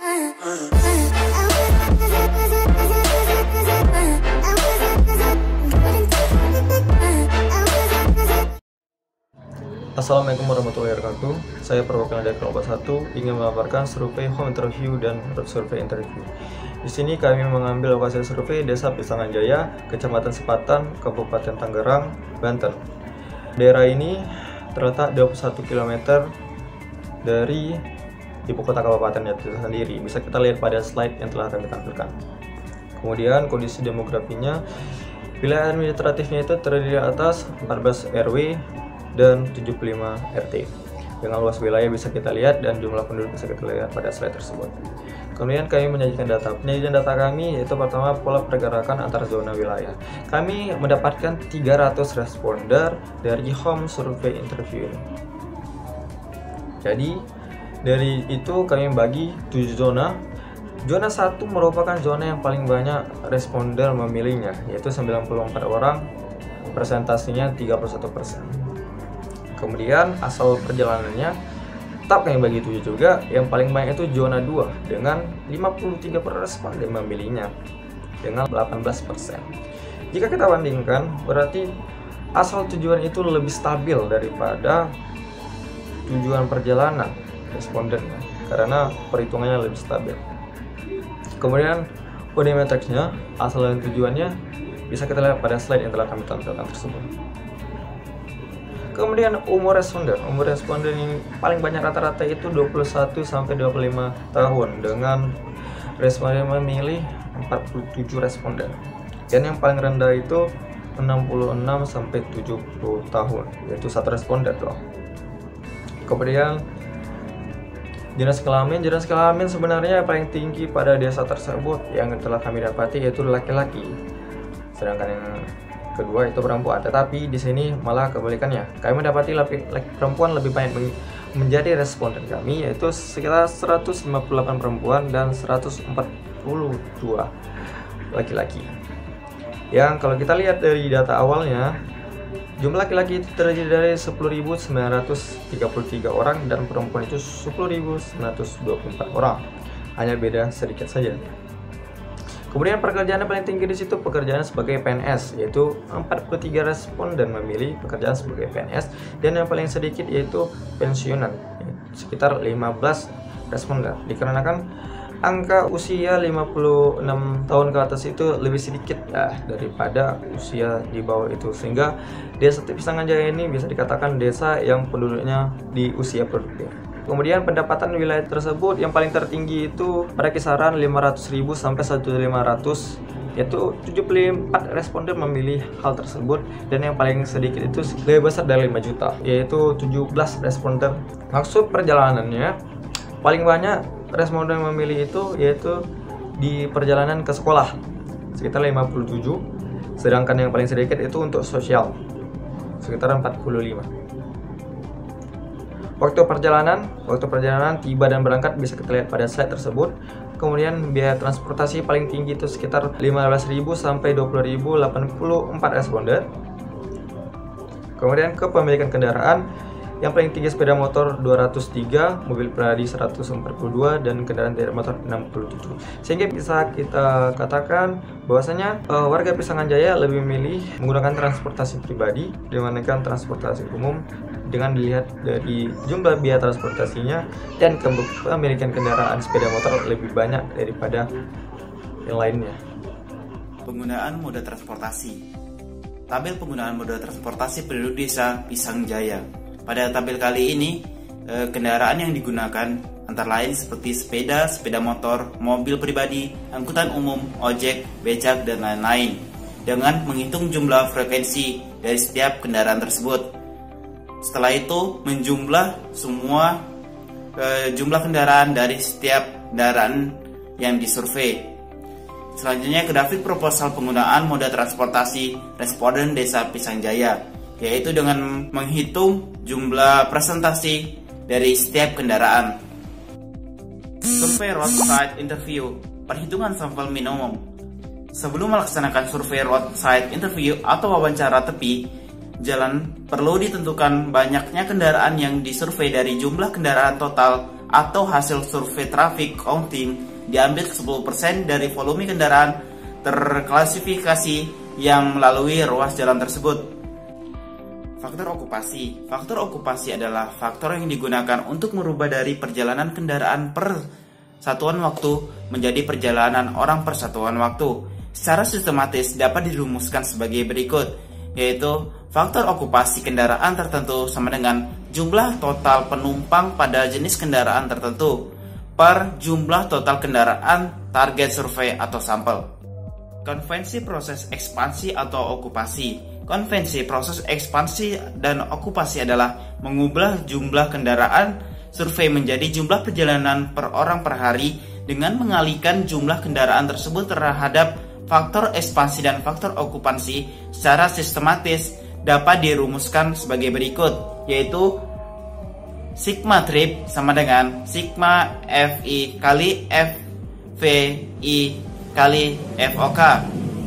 Assalamualaikum warahmatullahi wabarakatuh. Saya perwakilan dari kelompok 1 ingin melaporkan survei home interview dan survei interview. Di sini kami mengambil lokasi survei Desa Pisangan Jaya, Kecamatan Sepatan, Kabupaten Tangerang, Banten. Daerah ini terletak 21 km dari ibu kota kabupaten itu sendiri. Bisa kita lihat pada slide yang telah kami tampilkan. Kemudian kondisi demografinya, wilayah administratifnya itu terdiri atas 14 RW dan 75 RT. Dengan luas wilayah bisa kita lihat dan jumlah penduduk bisa kita lihat pada slide tersebut. Kemudian kami menyajikan data. Penyajian data kami yaitu pertama pola pergerakan antar zona wilayah. Kami mendapatkan 300 responder dari home survey interview ini. Jadi dari itu kami bagi 7 zona. Zona 1 merupakan zona yang paling banyak responder memilihnya, yaitu 94 orang, presentasinya 31%. Kemudian asal perjalanannya tetap kami bagi 7 juga. Yang paling banyak itu zona 2 dengan 53% responden memilihnya dengan 18%. Jika kita bandingkan, berarti asal tujuan itu lebih stabil daripada tujuan perjalanan respondennya karena perhitungannya lebih stabil. Kemudian odimetricsnya, asal dan tujuannya bisa kita lihat pada slide yang telah kami tampilkan tersebut. Kemudian umur responden ini paling banyak rata-rata itu 21 sampai 25 tahun dengan responden memilih 47 responden. Dan yang paling rendah itu 66 sampai 70 tahun, yaitu 1 responden loh. Kemudian jenis kelamin sebenarnya paling tinggi pada desa tersebut yang telah kami dapati yaitu laki-laki. Sedangkan yang kedua itu perempuan, tetapi di sini malah kebalikannya. Kami mendapati perempuan lebih banyak menjadi responden kami, yaitu sekitar 158 perempuan dan 142 laki-laki. Yang kalau kita lihat dari data awalnya, jumlah laki-laki itu terdiri dari 10.933 orang dan perempuan itu 10.924 orang. Hanya beda sedikit saja. Kemudian pekerjaan yang paling tinggi di situ pekerjaan sebagai PNS, yaitu 43 responden memilih pekerjaan sebagai PNS, dan yang paling sedikit yaitu pensiunan, sekitar 15 responden. Dikarenakan angka usia 56 tahun ke atas itu lebih sedikit daripada usia di bawah itu, sehingga desa Pisangan Jaya ini bisa dikatakan desa yang penduduknya di usia produktif. Kemudian pendapatan wilayah tersebut yang paling tertinggi itu pada kisaran 500.000 sampai 1.500, yaitu 74 responden memilih hal tersebut, dan yang paling sedikit itu lebih besar dari 5 juta, yaitu 17 responden. Maksud perjalanannya paling banyak responden memilih itu yaitu di perjalanan ke sekolah sekitar 57, sedangkan yang paling sedikit itu untuk sosial sekitar 45. Waktu perjalanan tiba dan berangkat bisa kita lihat pada slide tersebut. Kemudian biaya transportasi paling tinggi itu sekitar 15.000 sampai 20.084 responden. Kemudian kepemilikan kendaraan, yang paling tinggi sepeda motor 203, mobil pribadi 142, dan kendaraan tidak motor 67. Sehingga bisa kita katakan bahwasanya warga Pisangan Jaya lebih memilih menggunakan transportasi pribadi dibandingkan transportasi umum, dengan dilihat dari jumlah biaya transportasinya dan kepemilikan kendaraan sepeda motor lebih banyak daripada yang lainnya. Penggunaan moda transportasi. Tabel penggunaan moda transportasi penduduk desa Pisangan Jaya. Pada tabel kali ini, kendaraan yang digunakan antara lain seperti sepeda motor, mobil pribadi, angkutan umum, ojek, becak, dan lain-lain, dengan menghitung jumlah frekuensi dari setiap kendaraan tersebut. Setelah itu, menjumlah semua jumlah kendaraan dari setiap kendaraan yang disurvei. Selanjutnya, grafik proposal penggunaan moda transportasi responden desa Pisangan Jaya, yaitu dengan menghitung jumlah presentasi dari setiap kendaraan. Survei roadside interview, perhitungan sampel minimum. Sebelum melaksanakan survei roadside interview atau wawancara tepi jalan, perlu ditentukan banyaknya kendaraan yang disurvei dari jumlah kendaraan total atau hasil survei traffic counting diambil 10% dari volume kendaraan terklasifikasi yang melalui ruas jalan tersebut. Faktor okupasi. Faktor okupasi adalah faktor yang digunakan untuk merubah dari perjalanan kendaraan per satuan waktu menjadi perjalanan orang per satuan waktu. Secara sistematis dapat dirumuskan sebagai berikut, yaitu faktor okupasi kendaraan tertentu sama dengan jumlah total penumpang pada jenis kendaraan tertentu per jumlah total kendaraan target survei atau sampel. Konvensi proses ekspansi atau okupasi. Konvensi proses ekspansi dan okupasi adalah mengubah jumlah kendaraan survei menjadi jumlah perjalanan per orang per hari dengan mengalihkan jumlah kendaraan tersebut terhadap faktor ekspansi dan faktor okupansi secara sistematis dapat dirumuskan sebagai berikut, yaitu sigma trip sama dengan sigma FI kali FVI kali FOK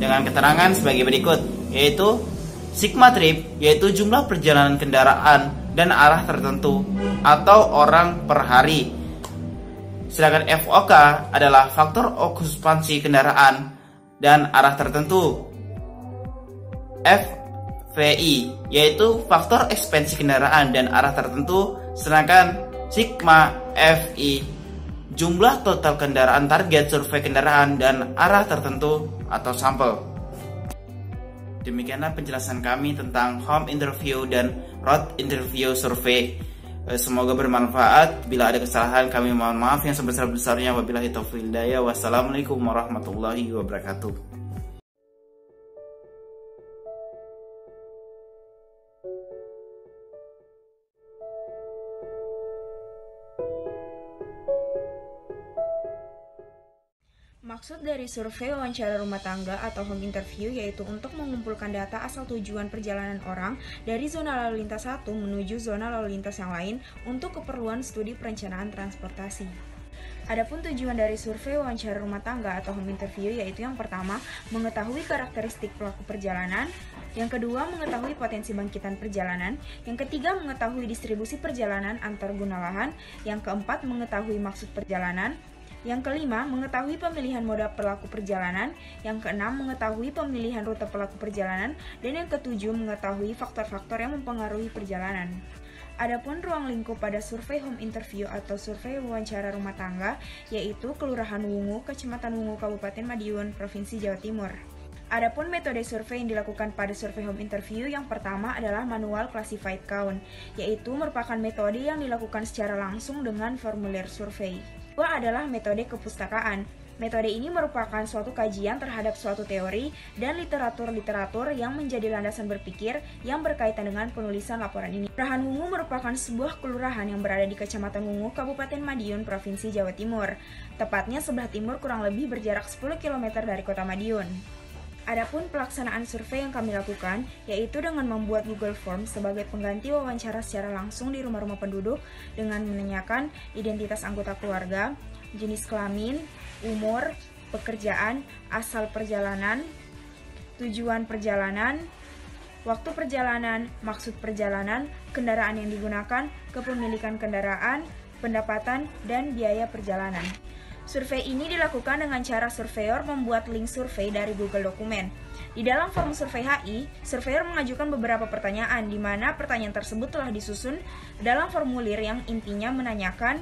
dengan keterangan sebagai berikut, yaitu sigma trip yaitu jumlah perjalanan kendaraan dan arah tertentu atau orang per hari. Sedangkan FOK adalah faktor okupansi kendaraan dan arah tertentu. FVI yaitu faktor ekspansi kendaraan dan arah tertentu, sedangkan sigma FI jumlah total kendaraan target survei kendaraan dan arah tertentu atau sampel. Demikianlah penjelasan kami tentang home interview dan road interview survey. Semoga bermanfaat. Bila ada kesalahan kami mohon maaf yang sebesar-besarnya. Wabillahi taufiq wal hidayah. Wassalamualaikum warahmatullahi wabarakatuh. Maksud dari survei wawancara rumah tangga atau home interview yaitu untuk mengumpulkan data asal tujuan perjalanan orang dari zona lalu lintas satu menuju zona lalu lintas yang lain untuk keperluan studi perencanaan transportasi. Adapun tujuan dari survei wawancara rumah tangga atau home interview yaitu yang pertama, mengetahui karakteristik pelaku perjalanan, yang kedua, mengetahui potensi bangkitan perjalanan, yang ketiga, mengetahui distribusi perjalanan antar guna lahan, yang keempat, mengetahui maksud perjalanan, yang kelima, mengetahui pemilihan moda pelaku perjalanan, yang keenam, mengetahui pemilihan rute pelaku perjalanan, dan yang ketujuh, mengetahui faktor-faktor yang mempengaruhi perjalanan. Adapun ruang lingkup pada survei home interview atau survei wawancara rumah tangga, yaitu Kelurahan Wungu, Kecamatan Wungu, Kabupaten Madiun, Provinsi Jawa Timur. Adapun metode survei yang dilakukan pada survei home interview yang pertama adalah manual classified count, yaitu merupakan metode yang dilakukan secara langsung dengan formulir survei. Kedua adalah metode kepustakaan. Metode ini merupakan suatu kajian terhadap suatu teori dan literatur-literatur yang menjadi landasan berpikir yang berkaitan dengan penulisan laporan ini. Kelurahan Wungu merupakan sebuah kelurahan yang berada di Kecamatan Wungu, Kabupaten Madiun, Provinsi Jawa Timur. Tepatnya sebelah timur kurang lebih berjarak 10 km dari kota Madiun. Adapun pelaksanaan survei yang kami lakukan, yaitu dengan membuat Google Form sebagai pengganti wawancara secara langsung di rumah-rumah penduduk dengan menanyakan identitas anggota keluarga, jenis kelamin, umur, pekerjaan, asal perjalanan, tujuan perjalanan, waktu perjalanan, maksud perjalanan, kendaraan yang digunakan, kepemilikan kendaraan, pendapatan, dan biaya perjalanan. Survei ini dilakukan dengan cara surveyor membuat link survei dari Google Dokumen. Di dalam form survei HI, surveyor mengajukan beberapa pertanyaan di mana pertanyaan tersebut telah disusun dalam formulir yang intinya menanyakan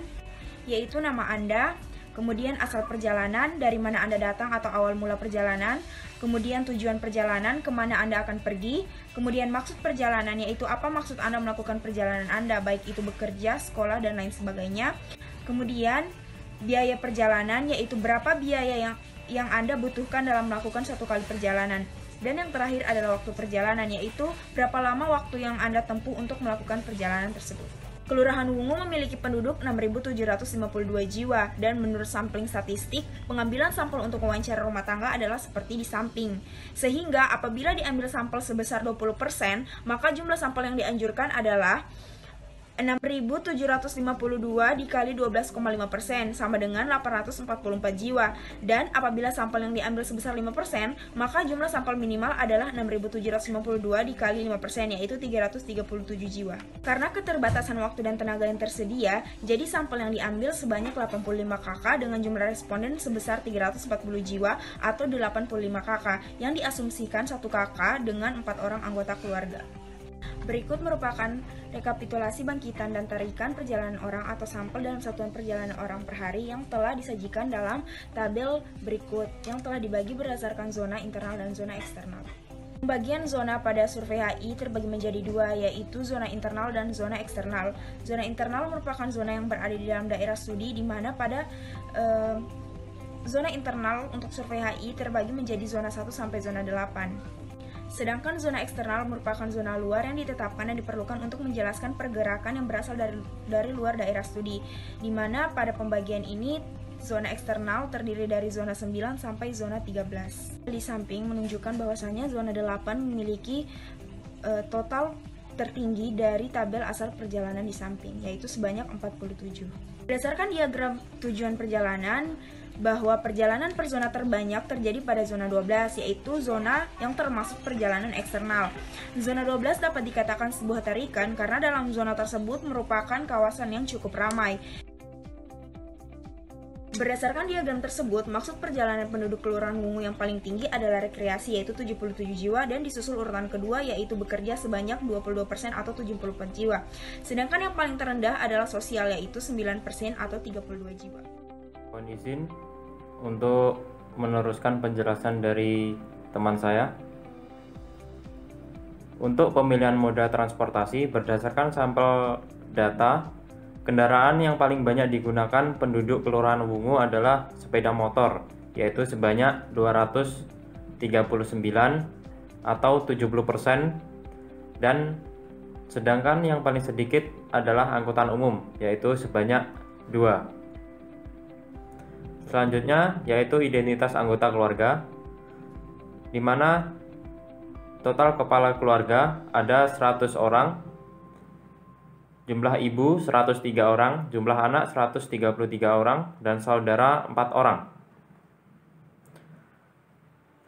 yaitu nama Anda, kemudian asal perjalanan, dari mana Anda datang atau awal mula perjalanan, kemudian tujuan perjalanan, kemana Anda akan pergi, kemudian maksud perjalanan, yaitu apa maksud Anda melakukan perjalanan Anda, baik itu bekerja, sekolah, dan lain sebagainya. Kemudian biaya perjalanan, yaitu berapa biaya yang Anda butuhkan dalam melakukan suatu kali perjalanan. Dan yang terakhir adalah waktu perjalanan, yaitu berapa lama waktu yang Anda tempuh untuk melakukan perjalanan tersebut. Kelurahan Wungu memiliki penduduk 6.752 jiwa, dan menurut sampling statistik, pengambilan sampel untuk wawancara rumah tangga adalah seperti di samping. Sehingga apabila diambil sampel sebesar 20%, maka jumlah sampel yang dianjurkan adalah 6.752 dikali 12,5% sama dengan 844 jiwa. Dan apabila sampel yang diambil sebesar 5%, maka jumlah sampel minimal adalah 6.752 dikali 5%, yaitu 337 jiwa. Karena keterbatasan waktu dan tenaga yang tersedia, jadi sampel yang diambil sebanyak 85 kakak dengan jumlah responden sebesar 340 jiwa atau 85 kakak yang diasumsikan 1 kakak dengan 4 orang anggota keluarga. Berikut merupakan rekapitulasi bangkitan dan tarikan perjalanan orang atau sampel dalam satuan perjalanan orang per hari yang telah disajikan dalam tabel berikut yang telah dibagi berdasarkan zona internal dan zona eksternal. Pembagian zona pada survei HI terbagi menjadi 2, yaitu zona internal dan zona eksternal. Zona internal merupakan zona yang berada di dalam daerah studi, di mana pada zona internal untuk survei HI terbagi menjadi zona 1 sampai zona 8. Sedangkan zona eksternal merupakan zona luar yang ditetapkan dan diperlukan untuk menjelaskan pergerakan yang berasal dari luar daerah studi, di mana pada pembagian ini zona eksternal terdiri dari zona 9 sampai zona 13. Di samping menunjukkan bahwasanya zona 8 memiliki total tertinggi dari tabel asal perjalanan di samping, yaitu sebanyak 47. Berdasarkan diagram tujuan perjalanan, bahwa perjalanan per zona terbanyak terjadi pada zona 12, yaitu zona yang termasuk perjalanan eksternal. Zona 12 dapat dikatakan sebuah tarikan karena dalam zona tersebut merupakan kawasan yang cukup ramai. Berdasarkan diagram tersebut, maksud perjalanan penduduk Kelurahan Wungu yang paling tinggi adalah rekreasi, yaitu 77 jiwa, dan disusul urutan kedua yaitu bekerja sebanyak 22% atau 74 jiwa. Sedangkan yang paling terendah adalah sosial, yaitu 9% atau 32 jiwa. Mohon izin untuk meneruskan penjelasan dari teman saya. Untuk pemilihan moda transportasi berdasarkan sampel data, kendaraan yang paling banyak digunakan penduduk Kelurahan Wungu adalah sepeda motor, yaitu sebanyak 239 atau 70%, dan sedangkan yang paling sedikit adalah angkutan umum, yaitu sebanyak 2. Selanjutnya yaitu identitas anggota keluarga, di mana total kepala keluarga ada 100 orang, jumlah ibu 103 orang, jumlah anak 133 orang, dan saudara 4 orang.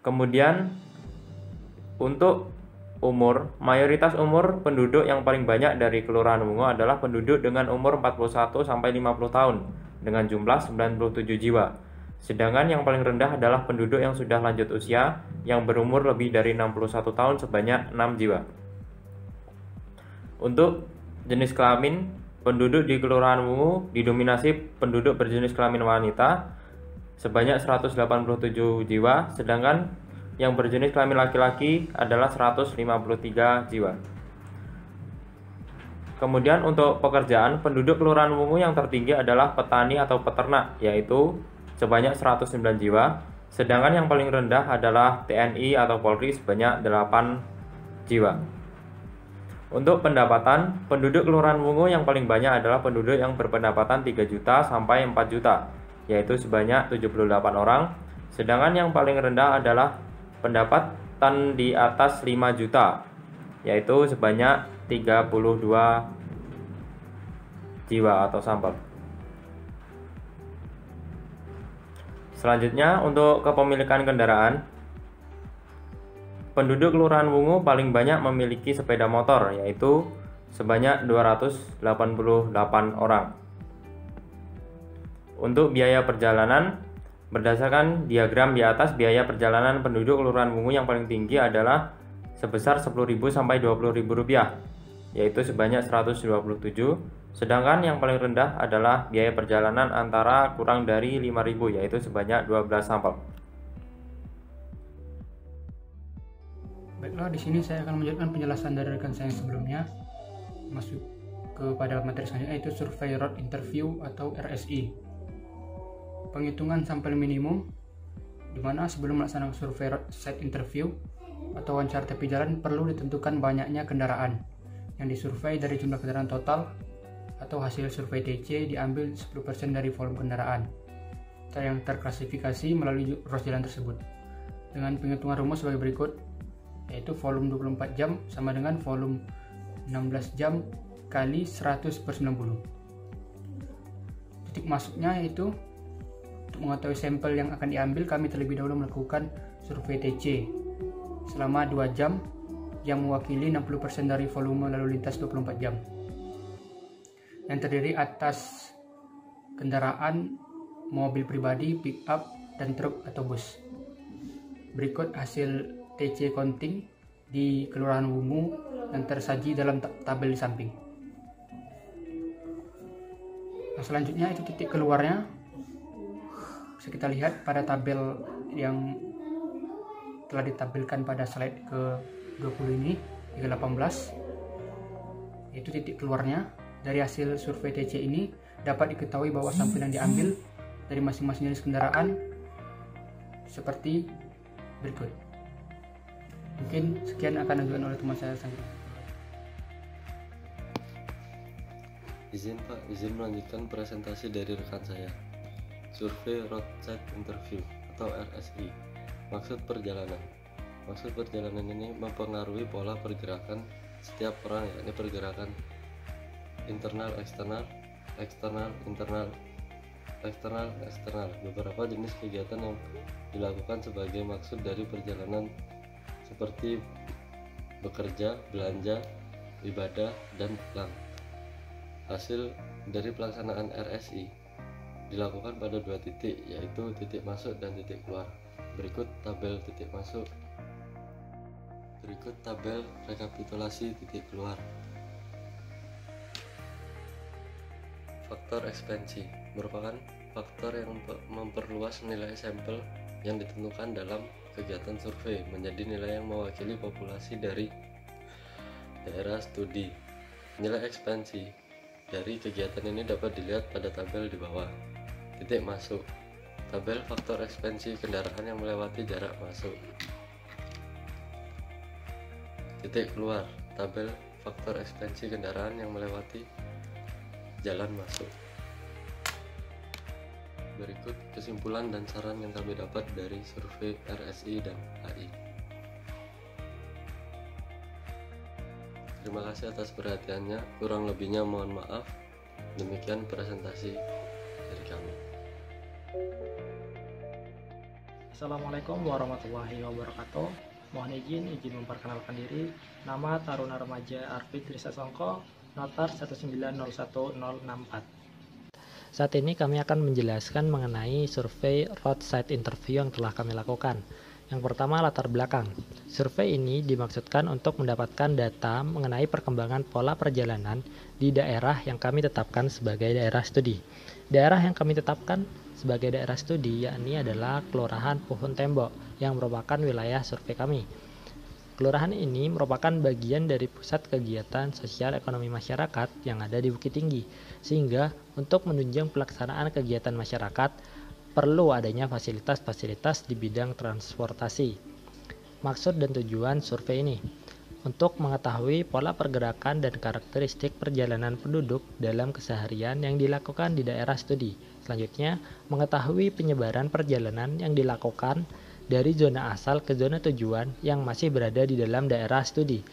Kemudian untuk umur, mayoritas umur penduduk yang paling banyak dari Kelurahan Wungu adalah penduduk dengan umur 41 sampai 50 tahun dengan jumlah 97 jiwa. Sedangkan yang paling rendah adalah penduduk yang sudah lanjut usia yang berumur lebih dari 61 tahun sebanyak 6 jiwa. Untuk jenis kelamin, penduduk di Kelurahan Wungu didominasi penduduk berjenis kelamin wanita sebanyak 187 jiwa, sedangkan yang berjenis kelamin laki-laki adalah 153 jiwa. Kemudian untuk pekerjaan, penduduk Kelurahan Wungu yang tertinggi adalah petani atau peternak, yaitu sebanyak 109 jiwa, sedangkan yang paling rendah adalah TNI atau Polri sebanyak 8 jiwa. Untuk pendapatan, penduduk Kelurahan Wungu yang paling banyak adalah penduduk yang berpendapatan 3 juta sampai 4 juta, yaitu sebanyak 78 orang, sedangkan yang paling rendah adalah pendapatan di atas 5 juta, yaitu sebanyak 32 jiwa atau sampel. Selanjutnya untuk kepemilikan kendaraan, penduduk Kelurahan Wungu paling banyak memiliki sepeda motor, yaitu sebanyak 288 orang. Untuk biaya perjalanan, berdasarkan diagram di atas, biaya perjalanan penduduk Kelurahan Wungu yang paling tinggi adalah sebesar 10.000 sampai 20.000 rupiah, yaitu sebanyak 127, sedangkan yang paling rendah adalah biaya perjalanan antara kurang dari 5.000, yaitu sebanyak 12 sampel. Baiklah, di sini saya akan menjelaskan penjelasan dari rekan saya yang sebelumnya. Masuk kepada materi selanjutnya, yaitu Survey Road Interview atau RSI. Penghitungan sampel minimum, di mana sebelum melaksanakan survei road site interview atau wawancara tepi jalan perlu ditentukan banyaknya kendaraan yang disurvei dari jumlah kendaraan total, atau hasil survei TC diambil 10% dari volume kendaraan yang terklasifikasi melalui ruas jalan tersebut. Dengan penghitungan rumus sebagai berikut, yaitu volume 24 jam sama dengan volume 16 jam kali 100/90. Titik masuknya yaitu untuk mengetahui sampel yang akan diambil, kami terlebih dahulu melakukan survei TC selama 2 jam yang mewakili 60% dari volume lalu lintas 24 jam yang terdiri atas kendaraan mobil pribadi, pick up, dan truk atau bus. Berikut hasil TC counting di Kelurahan Wungu yang tersaji dalam tabel di samping. Nah, selanjutnya itu titik keluarnya bisa kita lihat pada tabel yang telah ditampilkan pada slide ke-20 ini, 18. Itu titik keluarnya. Dari hasil survei TC ini dapat diketahui bahwa sampel yang diambil dari masing-masing jenis kendaraan seperti berikut. Mungkin sekian akan diajukan oleh teman saya selanjutnya. Izin Pak, izin melanjutkan presentasi dari rekan saya. Survei Roadside Interview atau RSI. Maksud perjalanan. Maksud perjalanan ini mempengaruhi pola pergerakan setiap orang, yakni pergerakan internal, eksternal, eksternal, internal, eksternal, eksternal. Beberapa jenis kegiatan yang dilakukan sebagai maksud dari perjalanan seperti bekerja, belanja, ibadah, dan pulang. Hasil dari pelaksanaan RSI dilakukan pada 2 titik, yaitu titik masuk dan titik keluar. Berikut tabel titik masuk. Berikut tabel rekapitulasi titik keluar. Faktor ekspansi merupakan faktor yang memperluas nilai sampel yang ditentukan dalam kegiatan survei menjadi nilai yang mewakili populasi dari daerah studi. Nilai ekspansi dari kegiatan ini dapat dilihat pada tabel di bawah. Titik masuk, tabel faktor ekspansi kendaraan yang melewati jarak masuk. Titik keluar, tabel faktor ekspansi kendaraan yang melewati jalan masuk. Berikut kesimpulan dan saran yang kami dapat dari survei RSI dan AI. Terima kasih atas perhatiannya, kurang lebihnya mohon maaf. Demikian presentasi dari kami. Assalamualaikum warahmatullahi wabarakatuh. Mohon izin memperkenalkan diri. Nama Taruna Remaja Arfi Trisa Songko, Notar 1901064. Saat ini kami akan menjelaskan mengenai survei roadside interview yang telah kami lakukan. Yang pertama, latar belakang. Survei ini dimaksudkan untuk mendapatkan data mengenai perkembangan pola perjalanan di daerah yang kami tetapkan sebagai daerah studi. Daerah yang kami tetapkan sebagai daerah studi yakni adalah Kelurahan Puhun Tembok yang merupakan wilayah survei kami. Kelurahan ini merupakan bagian dari pusat kegiatan sosial ekonomi masyarakat yang ada di Bukit Tinggi, sehingga untuk menunjang pelaksanaan kegiatan masyarakat perlu adanya fasilitas-fasilitas di bidang transportasi. Maksud dan tujuan survei ini untuk mengetahui pola pergerakan dan karakteristik perjalanan penduduk dalam keseharian yang dilakukan di daerah studi. Selanjutnya, mengetahui penyebaran perjalanan yang dilakukan dari zona asal ke zona tujuan yang masih berada di dalam daerah studi.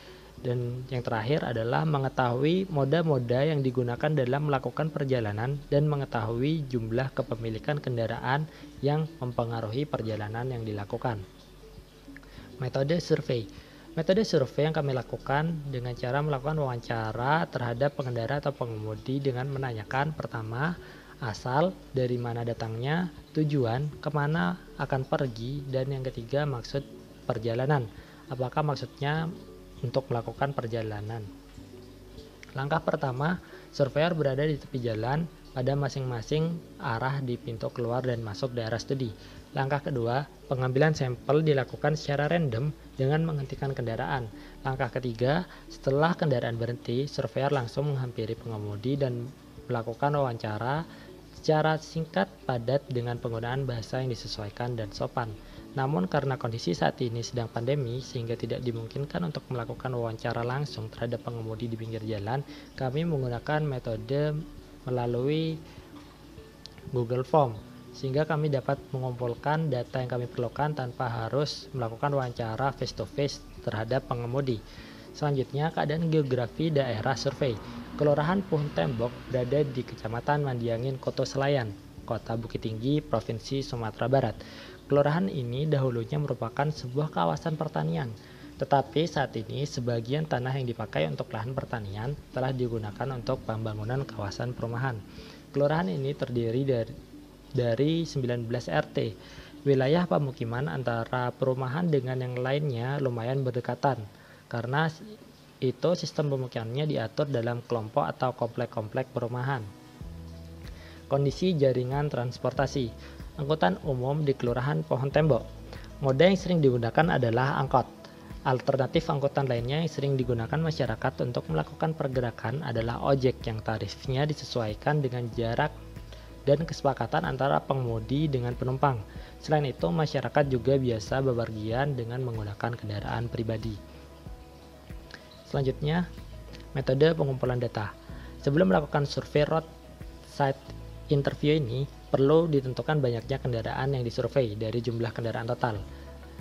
Dan yang terakhir adalah mengetahui moda-moda yang digunakan dalam melakukan perjalanan dan mengetahui jumlah kepemilikan kendaraan yang mempengaruhi perjalanan yang dilakukan. Metode survei. Metode survei yang kami lakukan dengan cara melakukan wawancara terhadap pengendara atau pengemudi dengan menanyakan pertama, asal, dari mana datangnya, tujuan, kemana akan pergi, dan yang ketiga maksud perjalanan. Apakah maksudnya untuk melakukan perjalanan? Langkah pertama, surveyor berada di tepi jalan pada masing-masing arah di pintu keluar dan masuk daerah studi. Langkah kedua, pengambilan sampel dilakukan secara random dengan menghentikan kendaraan. Langkah ketiga, setelah kendaraan berhenti, surveyor langsung menghampiri pengemudi dan melakukan wawancara secara singkat, padat, dengan penggunaan bahasa yang disesuaikan dan sopan. Namun karena kondisi saat ini sedang pandemi sehingga tidak dimungkinkan untuk melakukan wawancara langsung terhadap pengemudi di pinggir jalan, kami menggunakan metode melalui Google Form, sehingga kami dapat mengumpulkan data yang kami perlukan tanpa harus melakukan wawancara face to face terhadap pengemudi. Selanjutnya, keadaan geografi daerah survei. Kelurahan Pohon Tembok berada di Kecamatan Mandiangin, Koto Selayan, Kota Bukit Tinggi, Provinsi Sumatera Barat. Kelurahan ini dahulunya merupakan sebuah kawasan pertanian, tetapi saat ini sebagian tanah yang dipakai untuk lahan pertanian telah digunakan untuk pembangunan kawasan perumahan. Kelurahan ini terdiri dari 19 RT. Wilayah pemukiman antara perumahan dengan yang lainnya lumayan berdekatan, karena itu sistem pemukimannya diatur dalam kelompok atau komplek-komplek perumahan. Kondisi jaringan transportasi. Angkutan umum di Kelurahan Pohon Tembok. Moda yang sering digunakan adalah angkot. Alternatif angkutan lainnya yang sering digunakan masyarakat untuk melakukan pergerakan adalah ojek yang tarifnya disesuaikan dengan jarak dan kesepakatan antara pengemudi dengan penumpang. Selain itu, masyarakat juga biasa bepergian dengan menggunakan kendaraan pribadi. Selanjutnya, metode pengumpulan data. Sebelum melakukan survei roadside interview ini, perlu ditentukan banyaknya kendaraan yang disurvei dari jumlah kendaraan total.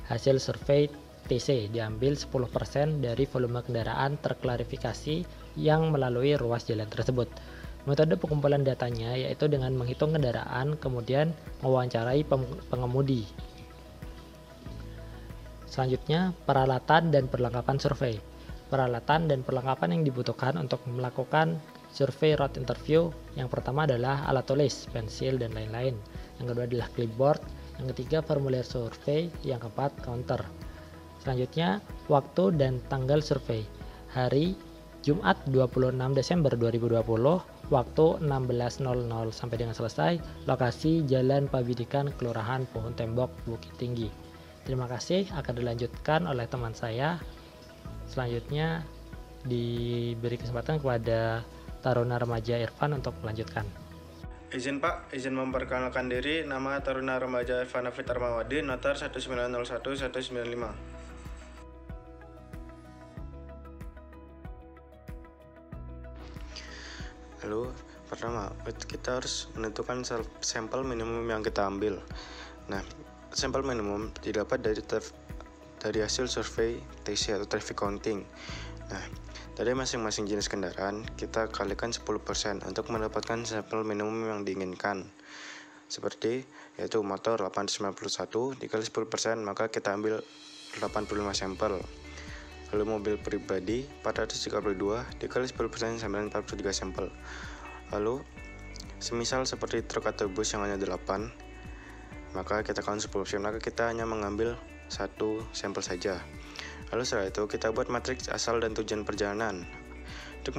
Hasil survei TC diambil 10% dari volume kendaraan terklarifikasi yang melalui ruas jalan tersebut. Metode pengumpulan datanya yaitu dengan menghitung kendaraan, kemudian mewawancarai pengemudi. Selanjutnya, peralatan dan perlengkapan survei. Peralatan dan perlengkapan yang dibutuhkan untuk melakukan survei road interview, yang pertama adalah alat tulis, pensil, dan lain-lain. Yang kedua adalah clipboard. Yang ketiga, formulir survei. Yang keempat, counter. Selanjutnya, waktu dan tanggal survei. Hari Jumat 26 Desember 2020, waktu 16.00 sampai dengan selesai. Lokasi Jalan Pabidikan, Kelurahan Pohon Tembok, Bukit Tinggi. Terima kasih, akan dilanjutkan oleh teman saya. Selanjutnya diberi kesempatan kepada Taruna Remaja Irfan untuk melanjutkan. Izin Pak, izin memperkenalkan diri. Nama Taruna Remaja Irfan Afid Armawadi, notar 1901-195. Lalu pertama kita harus menentukan sampel minimum yang kita ambil. Nah, sampel minimum didapat dari hasil survei TC atau traffic counting. Nah, dari masing-masing jenis kendaraan kita kalikan 10% untuk mendapatkan sampel minimum yang diinginkan. Seperti yaitu motor 891 dikali 10%, maka kita ambil 85 sampel. Lalu mobil pribadi 432 dikali 10% sampai 43 sampel. Lalu semisal seperti truk atau bus yang hanya 8, maka kita count 10%, maka kita hanya mengambil 1 sampel saja. Lalu setelah itu kita buat matriks asal dan tujuan perjalanan. Untuk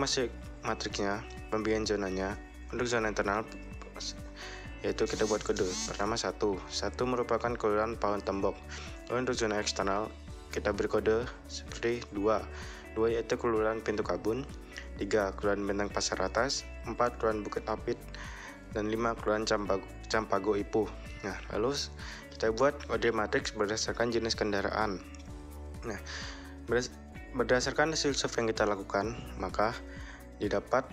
matriksnya, pembagian zonanya, untuk zona internal yaitu kita buat kode. Pertama 1 merupakan kelurahan Pohon Tembok. Lalu untuk zona eksternal kita beri kode seperti 2 yaitu Kelurahan Pintu Kabun, 3 Kelurahan Benteng Pasar Atas, 4 Kelurahan Bukit Apit, dan 5 Kelurahan Campago Ipuh. Nah, lalu kita buat kode matriks berdasarkan jenis kendaraan. Nah, berdasarkan hasil survei yang kita lakukan, maka didapat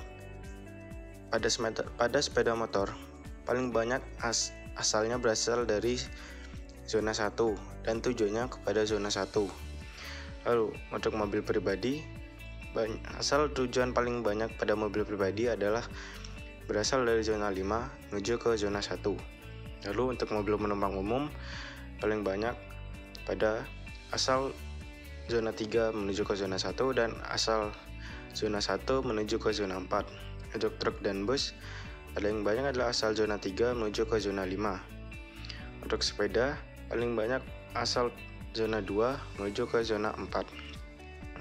pada sepeda motor paling banyak asalnya berasal dari zona 1 dan tujuannya kepada zona 1. Lalu untuk mobil pribadi, asal tujuan paling banyak pada mobil pribadi adalah berasal dari zona 5 menuju ke zona 1. Lalu untuk mobil penumpang umum paling banyak pada asal zona 3 menuju ke zona 1 dan asal zona 1 menuju ke zona 4. Untuk truk dan bus paling banyak adalah asal zona 3 menuju ke zona 5. Untuk sepeda paling banyak asal zona 2 menuju ke zona 4.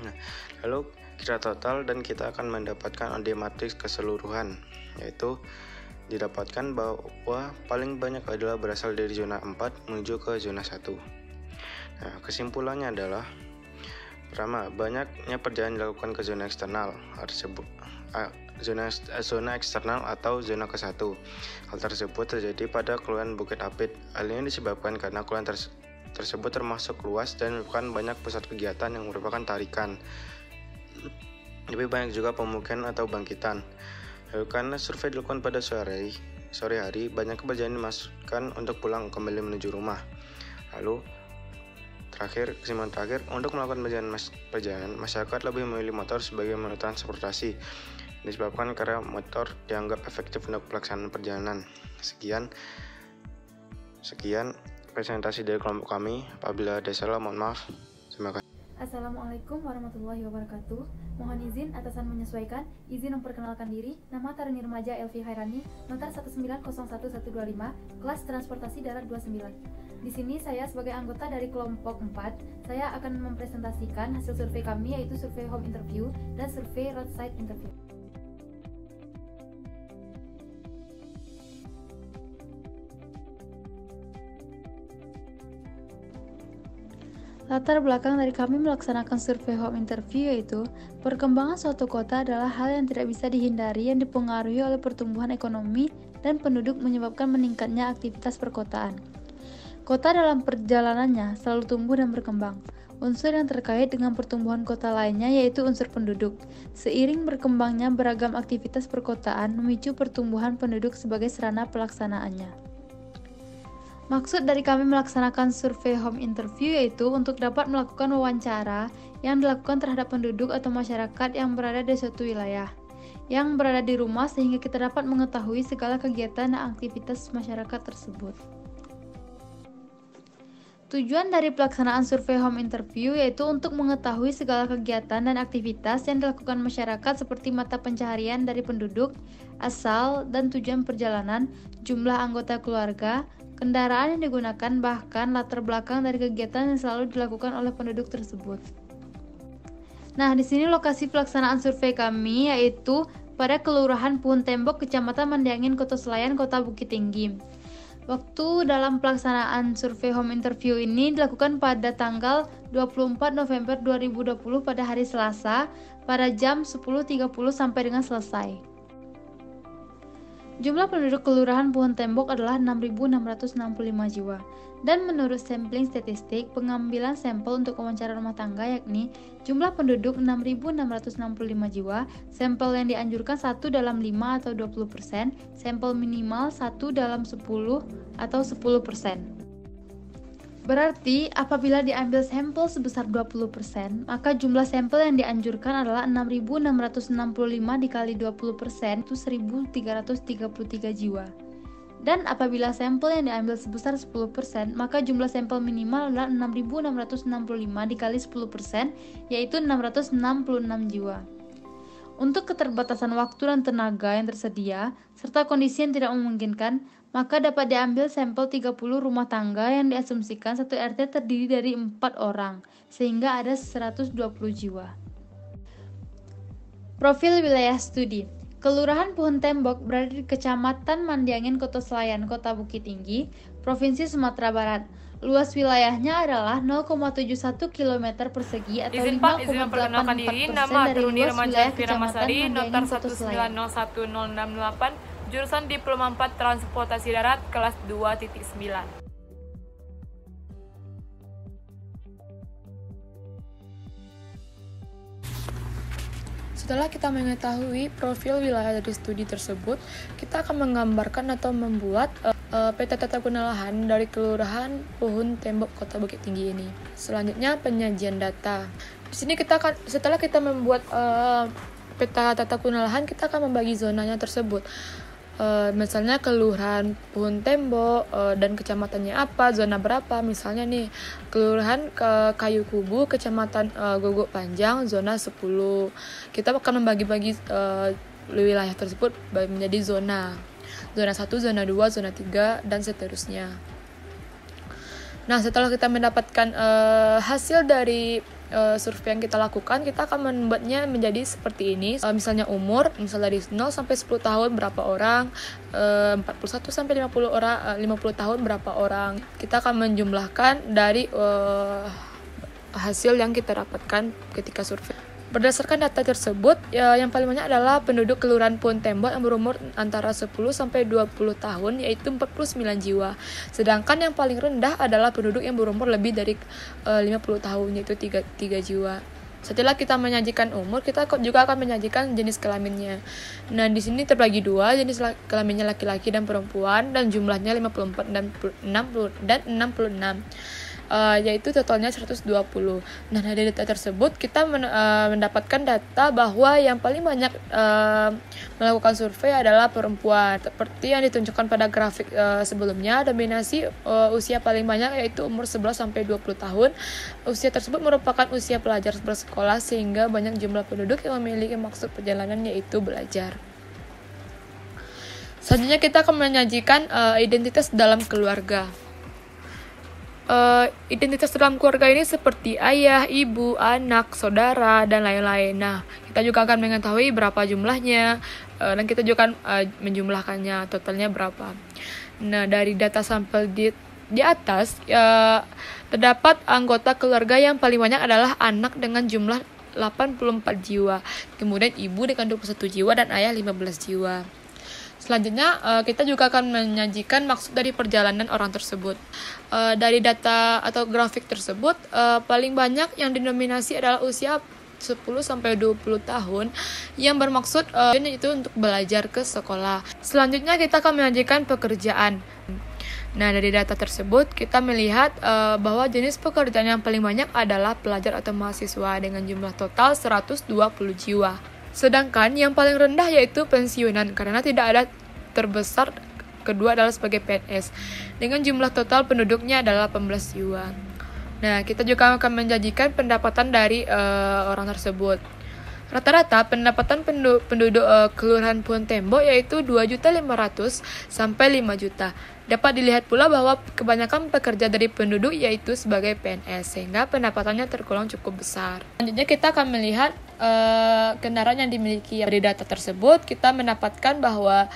Nah, lalu kita total dan kita akan mendapatkan OD matriks keseluruhan, yaitu didapatkan bahwa paling banyak adalah berasal dari zona 4 menuju ke zona 1. Nah, kesimpulannya adalah pertama, banyaknya perjalanan dilakukan ke zona eksternal, zona eksternal atau zona ke-1. Hal tersebut terjadi pada Kelurahan Bukit Apit. Hal ini disebabkan karena kelurahan tersebut termasuk luas dan merupakan banyak pusat kegiatan yang merupakan tarikan. Lebih banyak juga pemukiman atau bangkitan. Lalu karena survei dilakukan pada sore hari, banyak perjalanan dimasukkan untuk pulang kembali menuju rumah. Lalu kesimpulan terakhir, untuk melakukan perjalanan, masyarakat lebih memilih motor sebagai moda transportasi. Disebabkan karena motor dianggap efektif untuk pelaksanaan perjalanan. Sekian presentasi dari kelompok kami. Apabila ada salah, mohon maaf. Terima kasih. Assalamualaikum warahmatullahi wabarakatuh. Mohon izin atasan menyesuaikan. Izin memperkenalkan diri. Nama Taruni Remaja Elvi Hairani, notar 1901125, kelas transportasi darat 29. Di sini saya sebagai anggota dari kelompok 4, saya akan mempresentasikan hasil survei kami, yaitu survei home interview dan survei roadside interview. Latar belakang dari kami melaksanakan survei home interview yaitu perkembangan suatu kota adalah hal yang tidak bisa dihindari yang dipengaruhi oleh pertumbuhan ekonomi dan penduduk menyebabkan meningkatnya aktivitas perkotaan. Kota dalam perjalanannya selalu tumbuh dan berkembang. Unsur yang terkait dengan pertumbuhan kota lainnya yaitu unsur penduduk. Seiring berkembangnya beragam aktivitas perkotaan memicu pertumbuhan penduduk sebagai sarana pelaksanaannya. Maksud dari kami melaksanakan survei home interview yaitu untuk dapat melakukan wawancara yang dilakukan terhadap penduduk atau masyarakat yang berada di suatu wilayah, yang berada di rumah sehingga kita dapat mengetahui segala kegiatan dan aktivitas masyarakat tersebut. Tujuan dari pelaksanaan survei home interview yaitu untuk mengetahui segala kegiatan dan aktivitas yang dilakukan masyarakat seperti mata pencaharian dari penduduk, asal dan tujuan perjalanan, jumlah anggota keluarga, kendaraan yang digunakan, bahkan latar belakang dari kegiatan yang selalu dilakukan oleh penduduk tersebut. Nah, di sini lokasi pelaksanaan survei kami yaitu pada Kelurahan Puhun Tembok, Kecamatan Mandiangin, Kota Selayar, Kota Bukit Tinggi. Waktu dalam pelaksanaan survei home interview ini dilakukan pada tanggal 24 November 2020 pada hari Selasa pada jam 10.30 sampai dengan selesai. Jumlah penduduk Kelurahan Puhun Tembok adalah 6.665 jiwa. Dan menurut sampling statistik, pengambilan sampel untuk wawancara rumah tangga yakni jumlah penduduk 6.665 jiwa, sampel yang dianjurkan 1 dalam 5 atau 20%, sampel minimal 1 dalam 10 atau 10%. Berarti, apabila diambil sampel sebesar 20%, maka jumlah sampel yang dianjurkan adalah 6.665 dikali 20% itu 1.333 jiwa. Dan apabila sampel yang diambil sebesar 10%, maka jumlah sampel minimal adalah 6.665 dikali 10%, yaitu 666 jiwa. Untuk keterbatasan waktu dan tenaga yang tersedia, serta kondisi yang tidak memungkinkan, maka dapat diambil sampel 30 rumah tangga yang diasumsikan satu RT terdiri dari 4 orang, sehingga ada 120 jiwa. Profil wilayah studi. Kelurahan Puhun Tembok berada di Kecamatan Mandiangin, Kota Selayar, Kota Bukit Tinggi, Provinsi Sumatera Barat. Luas wilayahnya adalah 0,71 km persegi atau 5,84% dari luas wilayah Kecamatan Mandiangin, Kota Selayar. 1901068, jurusan Diploma 4 Transportasi Darat kelas 2.9. Setelah kita mengetahui profil wilayah dari studi tersebut, kita akan menggambarkan atau membuat peta tata guna lahan dari Kelurahan Puhun Tembok, Kota Bukit Tinggi ini. Selanjutnya penyajian data. Di sini setelah kita membuat peta tata guna lahan, kita akan membagi zonanya tersebut. Misalnya Kelurahan Puhun Tembok dan kecamatannya apa, zona berapa. Misalnya nih Kelurahan Kayu Kubu, Kecamatan Gogok Panjang, zona 10. Kita akan membagi-bagi wilayah tersebut menjadi zona 1, zona 2, zona 3 dan seterusnya. Nah, setelah kita mendapatkan hasil dari survei yang kita lakukan, kita akan membuatnya menjadi seperti ini. Misalnya umur, misalnya dari 0 sampai 10 tahun berapa orang, 41 sampai 50 orang, 50 tahun berapa orang. Kita akan menjumlahkan dari hasil yang kita dapatkan ketika survei. Berdasarkan data tersebut, yang paling banyak adalah penduduk Kelurahan Puhun Tembok yang berumur antara 10 sampai 20 tahun, yaitu 49 jiwa. Sedangkan yang paling rendah adalah penduduk yang berumur lebih dari 50 tahun, yaitu 3 jiwa. Setelah kita menyajikan umur, kita juga akan menyajikan jenis kelaminnya. Nah, di sini terbagi dua, jenis kelaminnya laki-laki dan perempuan, dan jumlahnya 54 dan 66. yaitu totalnya 120. Nah, dari data tersebut kita mendapatkan data bahwa yang paling banyak melakukan survei adalah perempuan. Seperti yang ditunjukkan pada grafik sebelumnya, dominasi usia paling banyak yaitu umur 11 sampai 20 tahun. Usia tersebut merupakan usia pelajar bersekolah sehingga banyak jumlah penduduk yang memiliki maksud perjalanan yaitu belajar. Selanjutnya kita akan menyajikan identitas dalam keluarga. Identitas dalam keluarga ini seperti ayah, ibu, anak, saudara, dan lain-lain. Nah, kita juga akan mengetahui berapa jumlahnya, dan kita juga akan menjumlahkannya, totalnya berapa. Nah, dari data sampel di atas, terdapat anggota keluarga yang paling banyak adalah anak dengan jumlah 84 jiwa, kemudian ibu dengan 21 jiwa, dan ayah 15 jiwa. Selanjutnya, kita juga akan menyajikan maksud dari perjalanan orang tersebut. Dari data atau grafik tersebut, paling banyak yang didominasi adalah usia 10-20 tahun yang bermaksud itu untuk belajar ke sekolah. Selanjutnya, kita akan menyajikan pekerjaan. Nah, dari data tersebut, kita melihat bahwa jenis pekerjaan yang paling banyak adalah pelajar atau mahasiswa dengan jumlah total 120 jiwa. Sedangkan yang paling rendah yaitu pensiunan karena tidak ada terbesar, kedua adalah sebagai PNS dengan jumlah total penduduknya adalah 18 jiwa. Nah, kita juga akan menjanjikan pendapatan dari orang tersebut. Rata-rata pendapatan penduduk Kelurahan Pohon Tembok yaitu 2.500.000 sampai 5 juta. Dapat dilihat pula bahwa kebanyakan pekerja dari penduduk yaitu sebagai PNS, sehingga pendapatannya tergolong cukup besar. Selanjutnya kita akan melihat kendaraan yang dimiliki. Dari data tersebut kita mendapatkan bahwa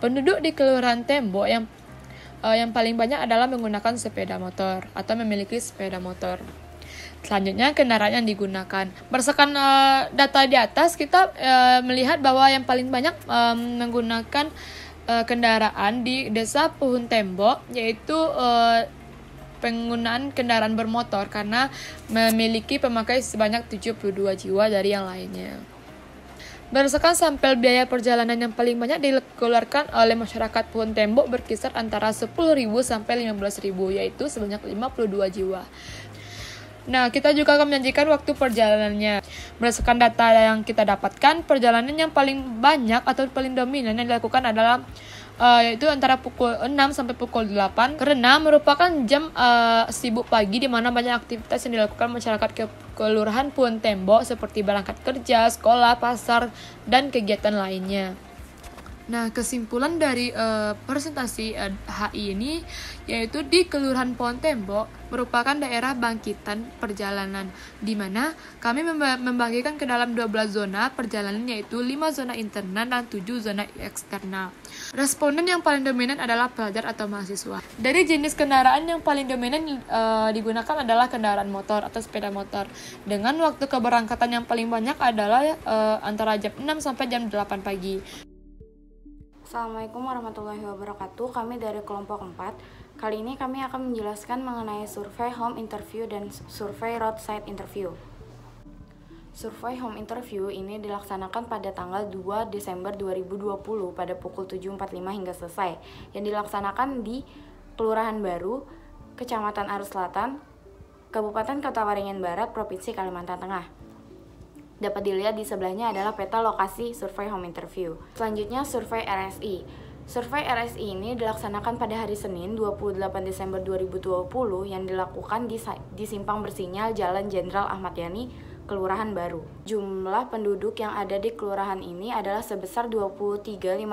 penduduk di Kelurahan Tembok yang paling banyak adalah menggunakan sepeda motor atau memiliki sepeda motor. Selanjutnya kendaraan yang digunakan. Berdasarkan data di atas kita melihat bahwa yang paling banyak menggunakan kendaraan di Desa Pohon Tembok yaitu penggunaan kendaraan bermotor karena memiliki pemakai sebanyak 72 jiwa dari yang lainnya. Berdasarkan sampel biaya perjalanan yang paling banyak dikeluarkan oleh masyarakat Pohon Tembok berkisar antara 10.000 sampai 15.000 yaitu sebanyak 52 jiwa. Nah, kita juga akan menyajikan waktu perjalanannya. Berdasarkan data yang kita dapatkan, perjalanan yang paling banyak atau paling dominan yang dilakukan adalah yaitu antara pukul 6 sampai pukul 8 karena merupakan jam sibuk pagi di mana banyak aktivitas yang dilakukan masyarakat Kelurahan Pohon Tembok seperti berangkat kerja, sekolah, pasar, dan kegiatan lainnya. Nah, kesimpulan dari presentasi HI ini yaitu di Kelurahan Pohon Tembok merupakan daerah bangkitan perjalanan di mana kami membagikan ke dalam 12 zona perjalanan yaitu 5 zona internal dan 7 zona eksternal. Responden yang paling dominan adalah pelajar atau mahasiswa. Dari jenis kendaraan yang paling dominan digunakan adalah kendaraan motor atau sepeda motor dengan waktu keberangkatan yang paling banyak adalah antara jam 6 sampai jam 8 pagi. Assalamualaikum warahmatullahi wabarakatuh. Kami dari kelompok 4. Kali ini kami akan menjelaskan mengenai survei home interview dan survei roadside interview. Survei home interview ini dilaksanakan pada tanggal 2 Desember 2020 pada pukul 7.45 hingga selesai, yang dilaksanakan di Kelurahan Baru, Kecamatan Arus Selatan, Kabupaten Kota Waringin Barat, Provinsi Kalimantan Tengah. Dapat dilihat di sebelahnya adalah peta lokasi survei home interview. Selanjutnya survei RSI. Survei RSI ini dilaksanakan pada hari Senin 28 Desember 2020 yang dilakukan di Simpang Bersinyal Jalan Jenderal Ahmad Yani, Kelurahan Baru. Jumlah penduduk yang ada di kelurahan ini adalah sebesar 23.584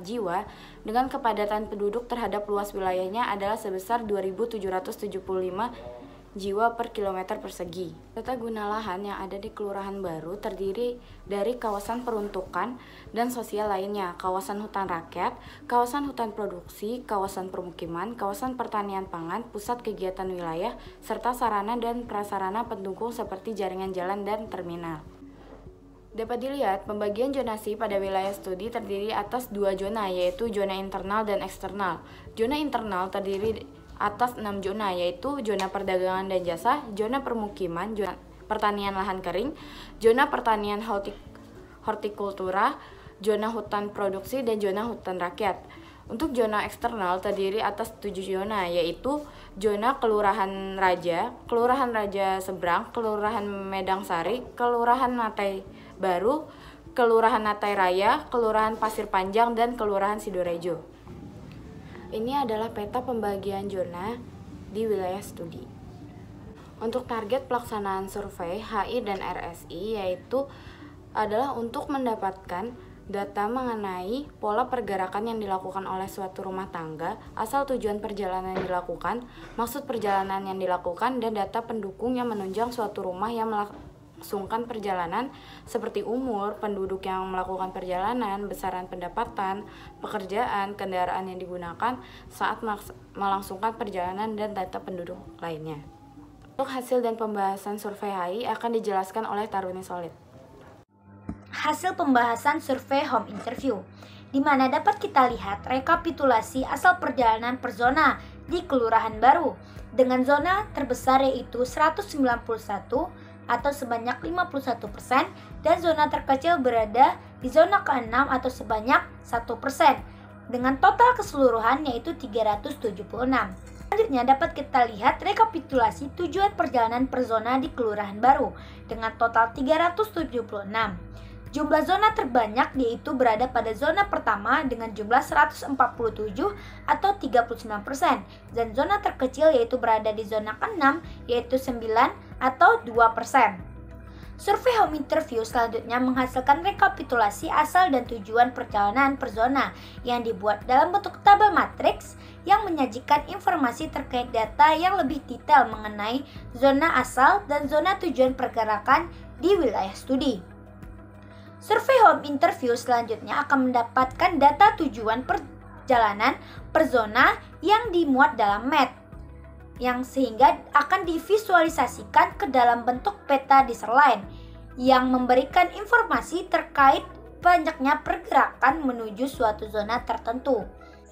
jiwa dengan kepadatan penduduk terhadap luas wilayahnya adalah sebesar 2.775 jiwa per kilometer persegi. Tata guna lahan yang ada di Kelurahan Baru terdiri dari kawasan peruntukan dan sosial lainnya, kawasan hutan rakyat, kawasan hutan produksi, kawasan permukiman, kawasan pertanian pangan, pusat kegiatan wilayah, serta sarana dan prasarana pendukung seperti jaringan jalan dan terminal. Dapat dilihat, pembagian zonasi pada wilayah studi terdiri atas 2 zona, yaitu zona internal dan eksternal. Zona internal terdiri atas 6 zona, yaitu zona perdagangan dan jasa, zona permukiman, zona pertanian lahan kering, zona pertanian hortikultura, zona hutan produksi, dan zona hutan rakyat. Untuk zona eksternal terdiri atas 7 zona, yaitu zona Kelurahan Raja Seberang, Kelurahan Medang Sari, Kelurahan Natai Baru, Kelurahan Natai Raya, Kelurahan Pasir Panjang, dan Kelurahan Sidorejo. Ini adalah peta pembagian zona di wilayah studi. Untuk target pelaksanaan survei HI dan RSI yaitu adalah untuk mendapatkan data mengenai pola pergerakan yang dilakukan oleh suatu rumah tangga, asal tujuan perjalanan yang dilakukan, maksud perjalanan yang dilakukan, dan data pendukung yang menunjang suatu rumah yang melangsungkan perjalanan seperti umur, penduduk yang melakukan perjalanan, besaran pendapatan, pekerjaan, kendaraan yang digunakan saat melangsungkan perjalanan, dan data penduduk lainnya. Untuk hasil dan pembahasan survei HI akan dijelaskan oleh Taruni Solid. Hasil pembahasan survei home interview, di mana dapat kita lihat rekapitulasi asal perjalanan per zona di Kelurahan Baru dengan zona terbesar yaitu 191 atau sebanyak 51% dan zona terkecil berada di zona ke-6 atau sebanyak 1% dengan total keseluruhan yaitu 376. Selanjutnya dapat kita lihat rekapitulasi tujuan perjalanan per zona di Kelurahan Baru dengan total 376. Jumlah zona terbanyak yaitu berada pada zona pertama dengan jumlah 147 atau 39% dan zona terkecil yaitu berada di zona ke-6 yaitu 9 atau 2%. Survei home interview selanjutnya menghasilkan rekapitulasi asal dan tujuan perjalanan per zona yang dibuat dalam bentuk tabel matriks yang menyajikan informasi terkait data yang lebih detail mengenai zona asal dan zona tujuan pergerakan di wilayah studi. Survei home interview selanjutnya akan mendapatkan data tujuan perjalanan per zona yang dimuat dalam map, yang sehingga akan divisualisasikan ke dalam bentuk peta diserline yang memberikan informasi terkait banyaknya pergerakan menuju suatu zona tertentu.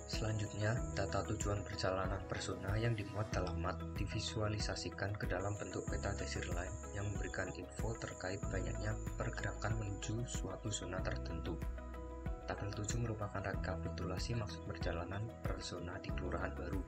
Selanjutnya, data tujuan perjalanan per zona yang dimuat dalam map divisualisasikan ke dalam bentuk peta desirline yang memberikan info terkait banyaknya pergerakan menuju suatu zona tertentu. Tabel 7 merupakan rekapitulasi maksud perjalanan per zona di Kelurahan Baru.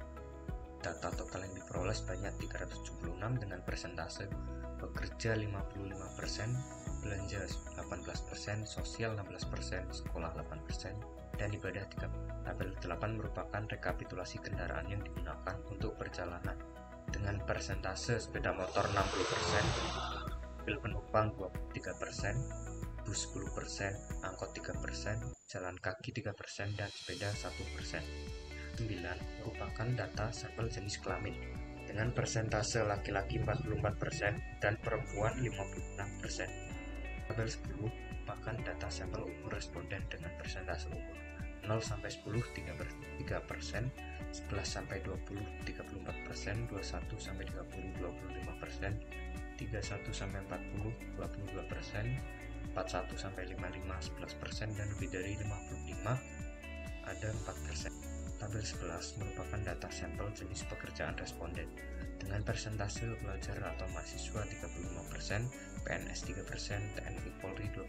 Data total yang diperoleh sebanyak 376 dengan persentase pekerja 55%, belanja 18%, sosial 16%, sekolah 8%, dan ibadah 3%. Tabel 8 merupakan rekapitulasi kendaraan yang digunakan untuk perjalanan dengan persentase sepeda motor 60%, mobil penumpang 23%, bus 10%, angkot 3%, jalan kaki 3%, dan sepeda 1%. 9 merupakan data sampel jenis kelamin dengan persentase laki-laki 44% dan perempuan 56%. Tabel 10 merupakan data sampel umur responden dengan persentase umur 0 sampai 10 3%, 11 sampai 20 34%, 21 sampai 30 25%, 31 sampai 40 22%, 41 sampai 55 11%, dan lebih dari 55 ada 4%. Tabel 11 merupakan data sampel jenis pekerjaan responden dengan persentase pelajar atau mahasiswa 35%, PNS 3%, TNI Polri 2%,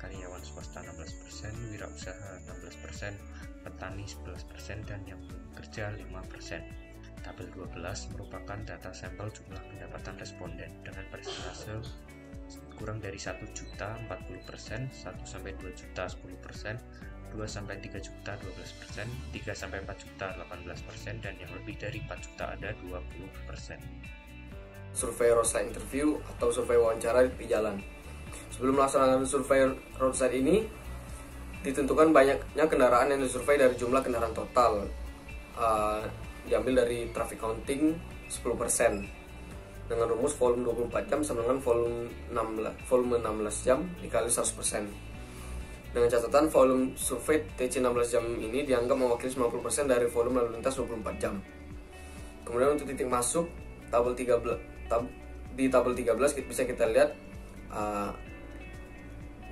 karyawan swasta 16%, wirausaha 16%, petani 11%, dan yang belum bekerja 5%. Tabel 12 merupakan data sampel jumlah pendapatan responden dengan persentase kurang dari 1 juta 40%, 1 sampai 2 juta 10%, 2 sampai 3 juta 12%, 3 sampai 4 juta 18%, dan yang lebih dari 4 juta ada 20%. Survei roadside interview atau survei wawancara di jalan. Sebelum melaksanakan survei roadside ini, ditentukan banyaknya kendaraan yang disurvei dari jumlah kendaraan total. Diambil dari traffic counting 10% dengan rumus volume 24 jam sama dengan volume 16 jam dikali 100%. Dengan catatan volume survei TC 16 jam ini dianggap mewakili 90% dari volume lalu lintas 24 jam. Kemudian untuk titik masuk di tabel 13 bisa kita lihat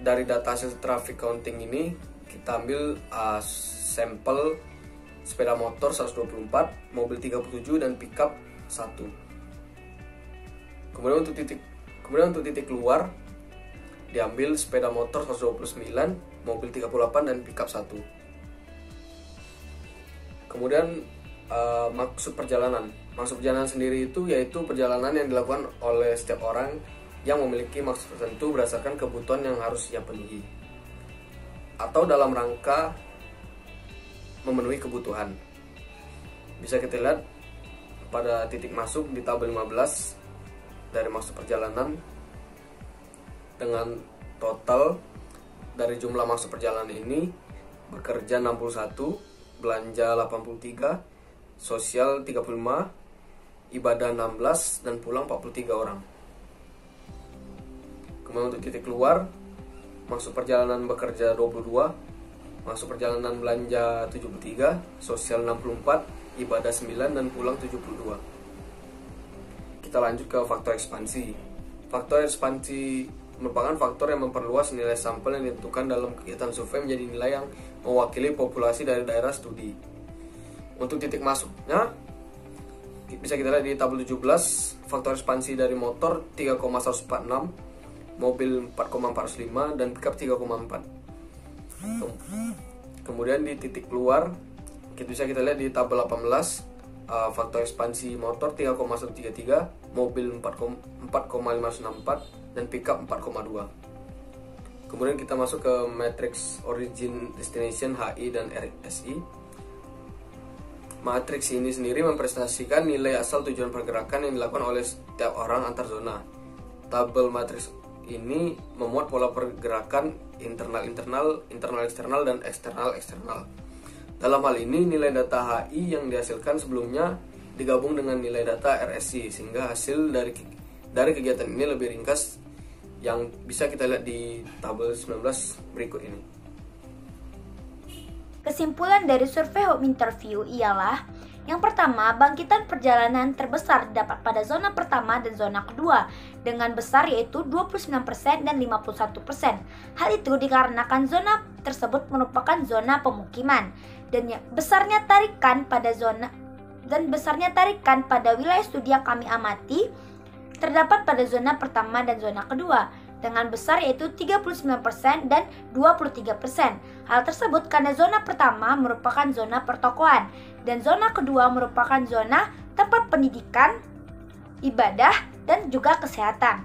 dari data hasil traffic counting ini kita ambil sampel sepeda motor 124, mobil 37, dan pickup 1. Kemudian untuk titik keluar diambil sepeda motor 129, mobil 38, dan pickup 1. Kemudian maksud perjalanan. Maksud perjalanan sendiri itu yaitu perjalanan yang dilakukan oleh setiap orang yang memiliki maksud tertentu berdasarkan kebutuhan yang harus ia penuhi atau dalam rangka memenuhi kebutuhan. Bisa kita lihat pada titik masuk di tabel 15 dari maksud perjalanan dengan total dari jumlah maksud perjalanan ini: bekerja 61, belanja 83, sosial 35, ibadah 16, dan pulang 43 orang. Kemudian untuk titik keluar, maksud perjalanan bekerja 22, maksud perjalanan belanja 73, sosial 64, ibadah 9, dan pulang 72. Kita lanjut ke faktor ekspansi. Faktor ekspansi merupakan faktor yang memperluas nilai sampel yang ditentukan dalam kegiatan survei menjadi nilai yang mewakili populasi dari daerah studi. Untuk titik masuknya bisa kita lihat di tabel 17, faktor ekspansi dari motor 3,146, mobil 4,405, dan pickup 3,4. Kemudian di titik keluar bisa kita lihat di tabel 18, faktor ekspansi motor 3,133, mobil 4,564, dan pickup 4,2. Kemudian kita masuk ke matriks origin, destination, HI, dan RSI. Matriks ini sendiri mempresentasikan nilai asal tujuan pergerakan yang dilakukan oleh setiap orang antar zona. Tabel matriks ini memuat pola pergerakan internal-internal, internal-eksternal, dan eksternal-eksternal. Dalam hal ini, nilai data HI yang dihasilkan sebelumnya digabung dengan nilai data RSI, sehingga hasil dari kegiatan ini lebih ringkas yang bisa kita lihat di tabel 19 berikut ini. Kesimpulan dari survei home interview ialah: yang pertama, bangkitan perjalanan terbesar didapat pada zona pertama dan zona kedua dengan besar yaitu 29% dan 51%. Hal itu dikarenakan zona tersebut merupakan zona pemukiman dan besarnya tarikan pada wilayah studi yang kami amati terdapat pada zona pertama dan zona kedua dengan besar yaitu 39% dan 23%. Hal tersebut karena zona pertama merupakan zona pertokoan dan zona kedua merupakan zona tempat pendidikan, ibadah, dan juga kesehatan.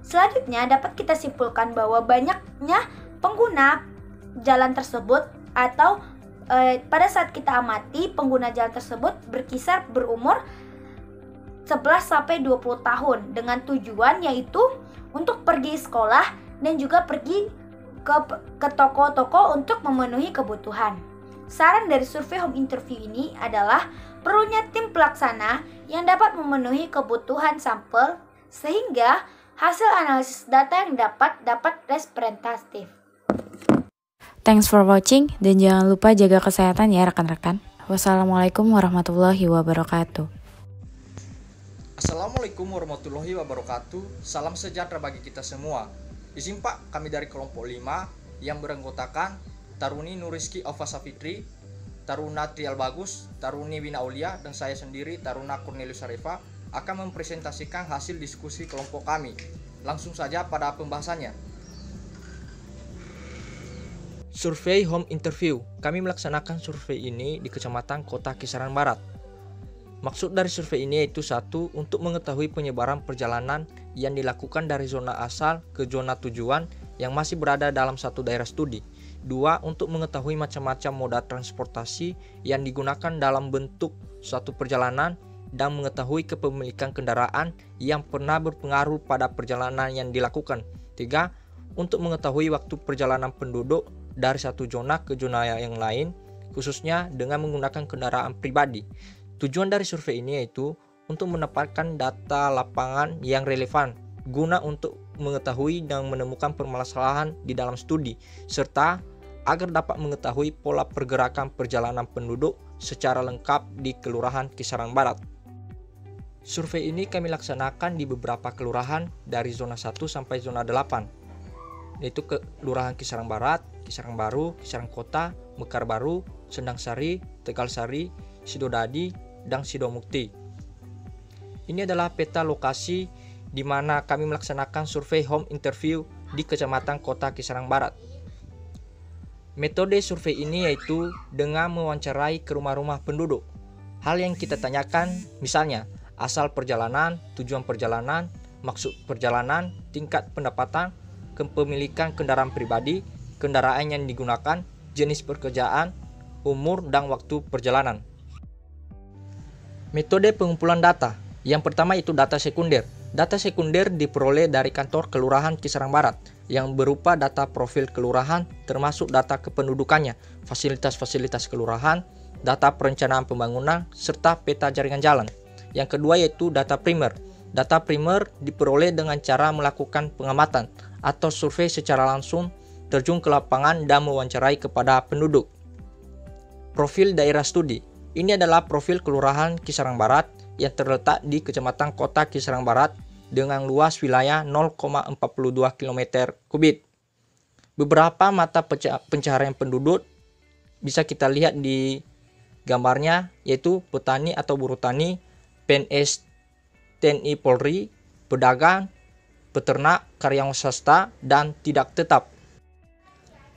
Selanjutnya dapat kita simpulkan bahwa banyaknya pengguna jalan tersebut atau pada saat kita amati pengguna jalan tersebut berkisar berumur 11-20 tahun dengan tujuan yaitu untuk pergi sekolah dan juga pergi ke toko-toko untuk memenuhi kebutuhan. Saran dari survei home interview ini adalah perlunya tim pelaksana yang dapat memenuhi kebutuhan sampel sehingga hasil analisis data yang dapat representatif. Thanks for watching dan jangan lupa jaga kesehatan ya rekan-rekan. Wassalamualaikum warahmatullahi wabarakatuh. Assalamualaikum warahmatullahi wabarakatuh. Salam sejahtera bagi kita semua. Izin Pak, kami dari kelompok 5 yang beranggotakan Taruni Nuriski Alfa Safitri, Taruna Trial Bagus, Taruni Wina Aulia, dan saya sendiri Taruna Cornelius Arifa akan mempresentasikan hasil diskusi kelompok kami. Langsung saja pada pembahasannya. Survei home interview. Kami melaksanakan survei ini di Kecamatan Kota Kisaran Barat. Maksud dari survei ini yaitu 1. Untuk mengetahui penyebaran perjalanan yang dilakukan dari zona asal ke zona tujuan yang masih berada dalam satu daerah studi. 2. Untuk mengetahui macam-macam moda transportasi yang digunakan dalam bentuk suatu perjalanan dan mengetahui kepemilikan kendaraan yang pernah berpengaruh pada perjalanan yang dilakukan. 3. Untuk mengetahui waktu perjalanan penduduk dari satu zona ke zona yang lain, khususnya dengan menggunakan kendaraan pribadi. Tujuan dari survei ini yaitu untuk mendapatkan data lapangan yang relevan guna untuk mengetahui dan menemukan permasalahan di dalam studi, serta agar dapat mengetahui pola pergerakan perjalanan penduduk secara lengkap di Kelurahan Kisaran Barat. Survei ini kami laksanakan di beberapa kelurahan dari zona 1 sampai zona 8, yaitu Kelurahan Kisaran Barat, Kisaran Baru, Kisaran Kota, Mekar Baru, Sendang Sari, Tegal Sari, Sidodadi, dan Sidomukti. Ini adalah peta lokasi di mana kami melaksanakan survei home interview di Kecamatan Kota Kisaran Barat. Metode survei ini yaitu dengan mewawancarai ke rumah-rumah penduduk. Hal yang kita tanyakan misalnya asal perjalanan, tujuan perjalanan, maksud perjalanan, tingkat pendapatan, kepemilikan kendaraan pribadi, kendaraan yang digunakan, jenis pekerjaan, umur, dan waktu perjalanan. Metode pengumpulan data. Yang pertama itu data sekunder. Data sekunder diperoleh dari kantor Kelurahan Kisarang Barat yang berupa data profil kelurahan termasuk data kependudukannya, fasilitas-fasilitas kelurahan, data perencanaan pembangunan, serta peta jaringan jalan. Yang kedua yaitu data primer. Data primer diperoleh dengan cara melakukan pengamatan atau survei secara langsung, terjun ke lapangan dan mewawancarai kepada penduduk. Profil daerah studi. Ini adalah profil Kelurahan Kisarang Barat yang terletak di Kecamatan Kota Kisarang Barat dengan luas wilayah 0,42 km². Beberapa mata pencaharian penduduk bisa kita lihat di gambarnya, yaitu petani atau buruh tani, PNS TNI Polri, pedagang, peternak, karyawan swasta, dan tidak tetap.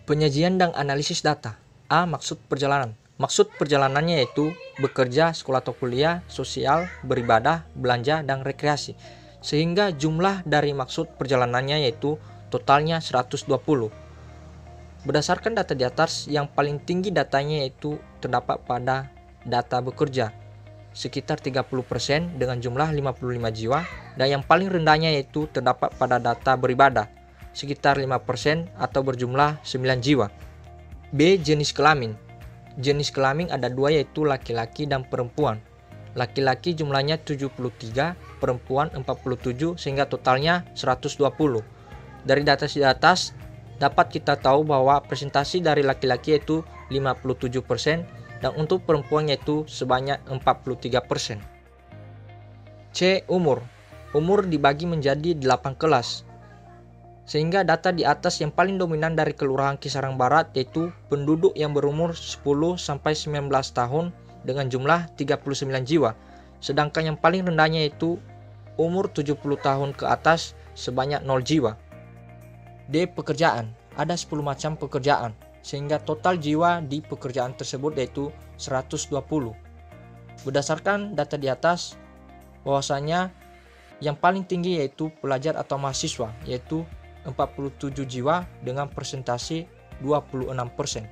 Penyajian dan analisis data. A. Maksud perjalanan. Maksud perjalanannya yaitu bekerja, sekolah atau kuliah, sosial, beribadah, belanja, dan rekreasi. Sehingga jumlah dari maksud perjalanannya yaitu totalnya 120. Berdasarkan data di atas, yang paling tinggi datanya yaitu terdapat pada data bekerja, sekitar 30% dengan jumlah 55 jiwa, dan yang paling rendahnya yaitu terdapat pada data beribadah, sekitar 5% atau berjumlah 9 jiwa. B. Jenis kelamin. Jenis kelamin ada dua yaitu laki-laki dan perempuan. Laki-laki jumlahnya 73, perempuan 47 sehingga totalnya 120. Dari data di atas dapat kita tahu bahwa presentasi dari laki-laki yaitu 57% dan untuk perempuan yaitu sebanyak 43%. C. Umur. Umur dibagi menjadi 8 kelas. Sehingga data di atas yang paling dominan dari Kelurahan Kisarang Barat yaitu penduduk yang berumur 10-19 tahun dengan jumlah 39 jiwa. Sedangkan yang paling rendahnya yaitu umur 70 tahun ke atas sebanyak 0 jiwa. D. Pekerjaan. Ada 10 macam pekerjaan, sehingga total jiwa di pekerjaan tersebut yaitu 120. Berdasarkan data di atas, bahwasanya yang paling tinggi yaitu pelajar atau mahasiswa, yaitu 47 jiwa dengan persentase 26%.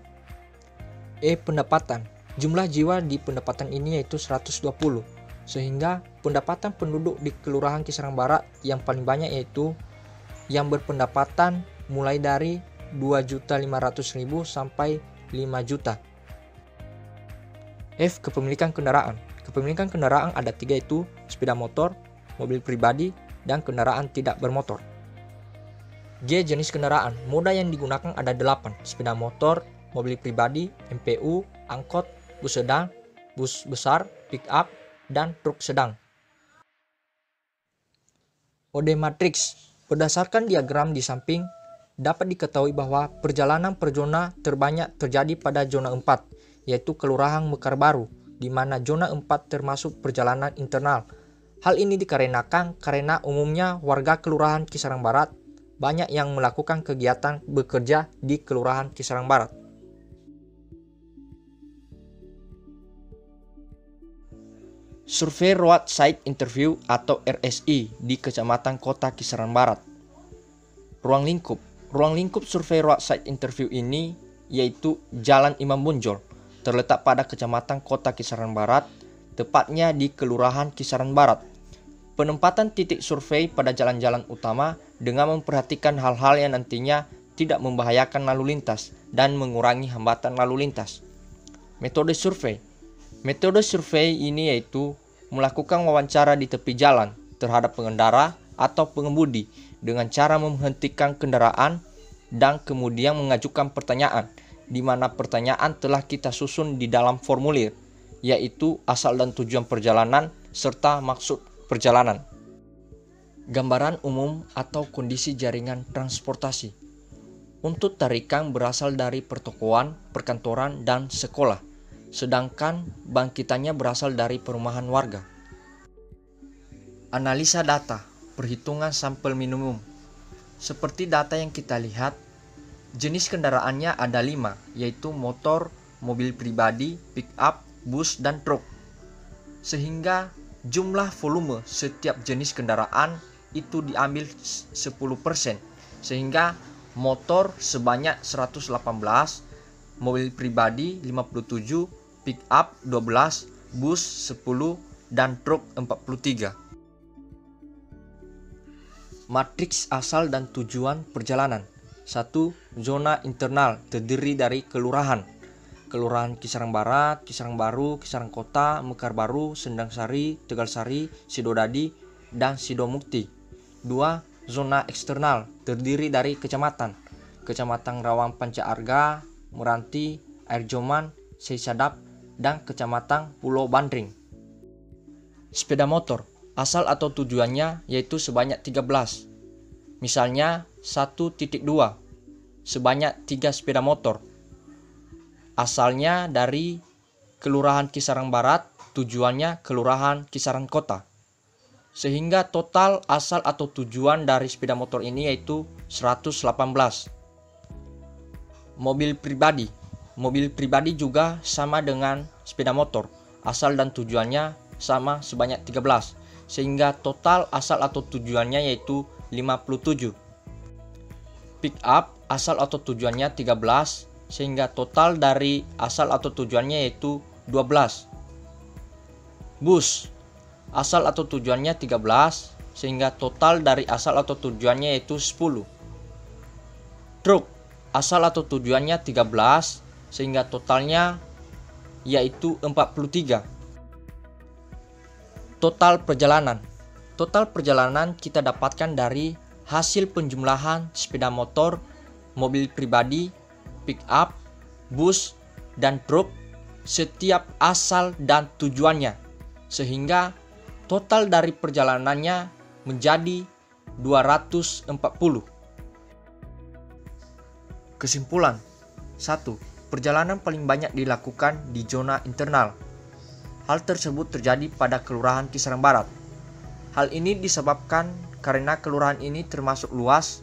E. Pendapatan. Jumlah jiwa di pendapatan ini yaitu 120, sehingga pendapatan penduduk di Kelurahan Kisarang Barat yang paling banyak yaitu yang berpendapatan mulai dari 2.500.000 sampai 5 juta. F. Kepemilikan kendaraan. Kepemilikan kendaraan ada 3 yaitu sepeda motor, mobil pribadi, dan kendaraan tidak bermotor. G. Jenis kendaraan. Moda yang digunakan ada 8, sepeda motor, mobil pribadi, MPU, angkot, bus sedang, bus besar, pick up, dan truk sedang. OD matriks. Berdasarkan diagram di samping, dapat diketahui bahwa perjalanan per zona terbanyak terjadi pada zona 4, yaitu Kelurahan Mekar Baru, di mana zona 4 termasuk perjalanan internal. Hal ini dikarenakan karena umumnya warga Kelurahan Kisarang Barat banyak yang melakukan kegiatan bekerja di Kelurahan Kisarang Barat. Survei Roadside Interview atau RSI di Kecamatan Kota Kisarang Barat. Ruang lingkup. Ruang lingkup survei Roadside Interview ini yaitu Jalan Imam Bonjol, terletak pada Kecamatan Kota Kisarang Barat, tepatnya di Kelurahan Kisarang Barat. Penempatan titik survei pada jalan-jalan utama dengan memperhatikan hal-hal yang nantinya tidak membahayakan lalu lintas dan mengurangi hambatan lalu lintas. Metode survei. Metode survei ini yaitu melakukan wawancara di tepi jalan terhadap pengendara atau pengemudi dengan cara menghentikan kendaraan dan kemudian mengajukan pertanyaan, di mana pertanyaan telah kita susun di dalam formulir, yaitu asal dan tujuan perjalanan serta maksud perjalanan. Gambaran umum atau kondisi jaringan transportasi. Untuk tarikan berasal dari pertokoan, perkantoran, dan sekolah, sedangkan bangkitannya berasal dari perumahan warga. Analisa data, perhitungan sampel minimum. Seperti data yang kita lihat, Jenis kendaraannya ada 5, yaitu motor, mobil pribadi, pick up, bus, dan truk. Sehingga jumlah volume setiap jenis kendaraan itu diambil 10%. Sehingga motor sebanyak 118, mobil pribadi 57, pick up 12, bus 10, dan truk 43. Matriks asal dan tujuan perjalanan. 1. Zona internal terdiri dari kelurahan. Kelurahan Kisarang Barat, Kisarang Baru, Kisarang Kota, Mekar Baru, Sendang Sari, Tegal Sari, Sidodadi, dan Sidomukti. 2. Zona eksternal terdiri dari kecamatan. Kecamatan Rawang Panca Arga, Meranti, Air Joman, Seisadap, dan Kecamatan Pulau Bandring. Sepeda motor asal atau tujuannya yaitu sebanyak 13. Misalnya 1.2 sebanyak 3 sepeda motor. Asalnya dari Kelurahan Kisarang Barat, tujuannya Kelurahan Kisarang Kota. Sehingga total asal atau tujuan dari sepeda motor ini yaitu 118. Mobil pribadi. Mobil pribadi juga sama dengan sepeda motor. Asal dan tujuannya sama sebanyak 13. Sehingga total asal atau tujuannya yaitu 57. Pick up asal atau tujuannya 13, sehingga total dari asal atau tujuannya yaitu 12. Bus asal atau tujuannya 13, sehingga total dari asal atau tujuannya yaitu 10. Truk asal atau tujuannya 13, sehingga totalnya yaitu 43. Total perjalanan. Total perjalanan kita dapatkan dari hasil penjumlahan sepeda motor, mobil pribadi, pick up, bus, dan truk setiap asal dan tujuannya. Sehingga total dari perjalanannya menjadi 240. Kesimpulan. 1. Perjalanan paling banyak dilakukan di zona internal. Hal tersebut terjadi pada Kelurahan Kisarang Barat. Hal ini disebabkan karena kelurahan ini termasuk luas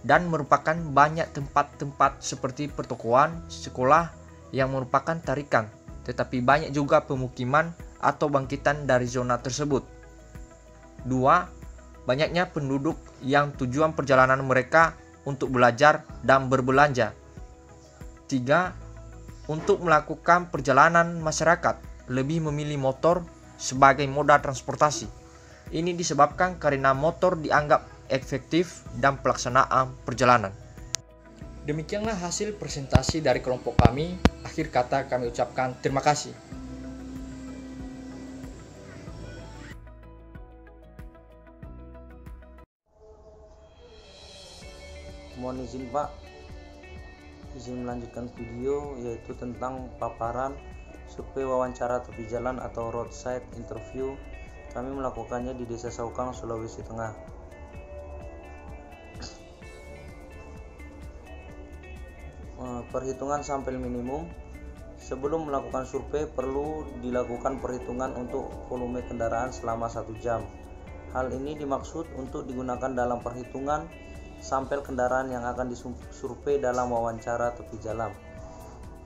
dan merupakan banyak tempat-tempat seperti pertokoan, sekolah yang merupakan tarikan, tetapi banyak juga pemukiman atau bangkitan dari zona tersebut. 2. Banyaknya penduduk yang tujuan perjalanan mereka untuk belajar dan berbelanja. 3. Untuk melakukan perjalanan masyarakat lebih memilih motor sebagai moda transportasi. Ini disebabkan karena motor dianggap efektif dan pelaksanaan perjalanan. Demikianlah hasil presentasi dari kelompok kami. Akhir kata kami ucapkan terima kasih. Mohon izin Pak, izin melanjutkan video yaitu tentang paparan survei wawancara tepi jalan atau roadside interview. Kami melakukannya di Desa Saukang, Sulawesi Tengah. Perhitungan sampel minimum. Sebelum melakukan survei perlu dilakukan perhitungan untuk volume kendaraan selama 1 jam. Hal ini dimaksud untuk digunakan dalam perhitungan sampel kendaraan yang akan disurvei dalam wawancara tepi jalan,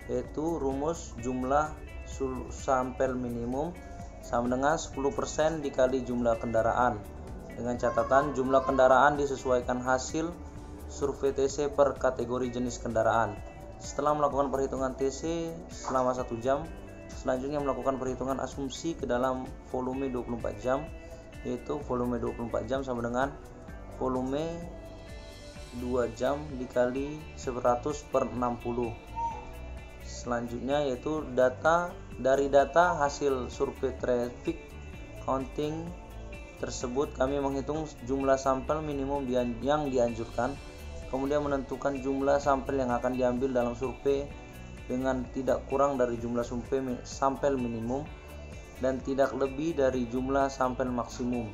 yaitu rumus jumlah sampel minimum sama dengan 10% dikali jumlah kendaraan, dengan catatan jumlah kendaraan disesuaikan hasil survei TC per kategori jenis kendaraan. Setelah melakukan perhitungan TC selama 1 jam, selanjutnya melakukan perhitungan asumsi ke dalam volume 24 jam, yaitu volume 24 jam sama dengan volume 2 jam dikali 100 per 60. Selanjutnya yaitu data hasil survei traffic counting tersebut kami menghitung jumlah sampel minimum yang dianjurkan, kemudian menentukan jumlah sampel yang akan diambil dalam survei dengan tidak kurang dari jumlah sampel minimum dan tidak lebih dari jumlah sampel maksimum.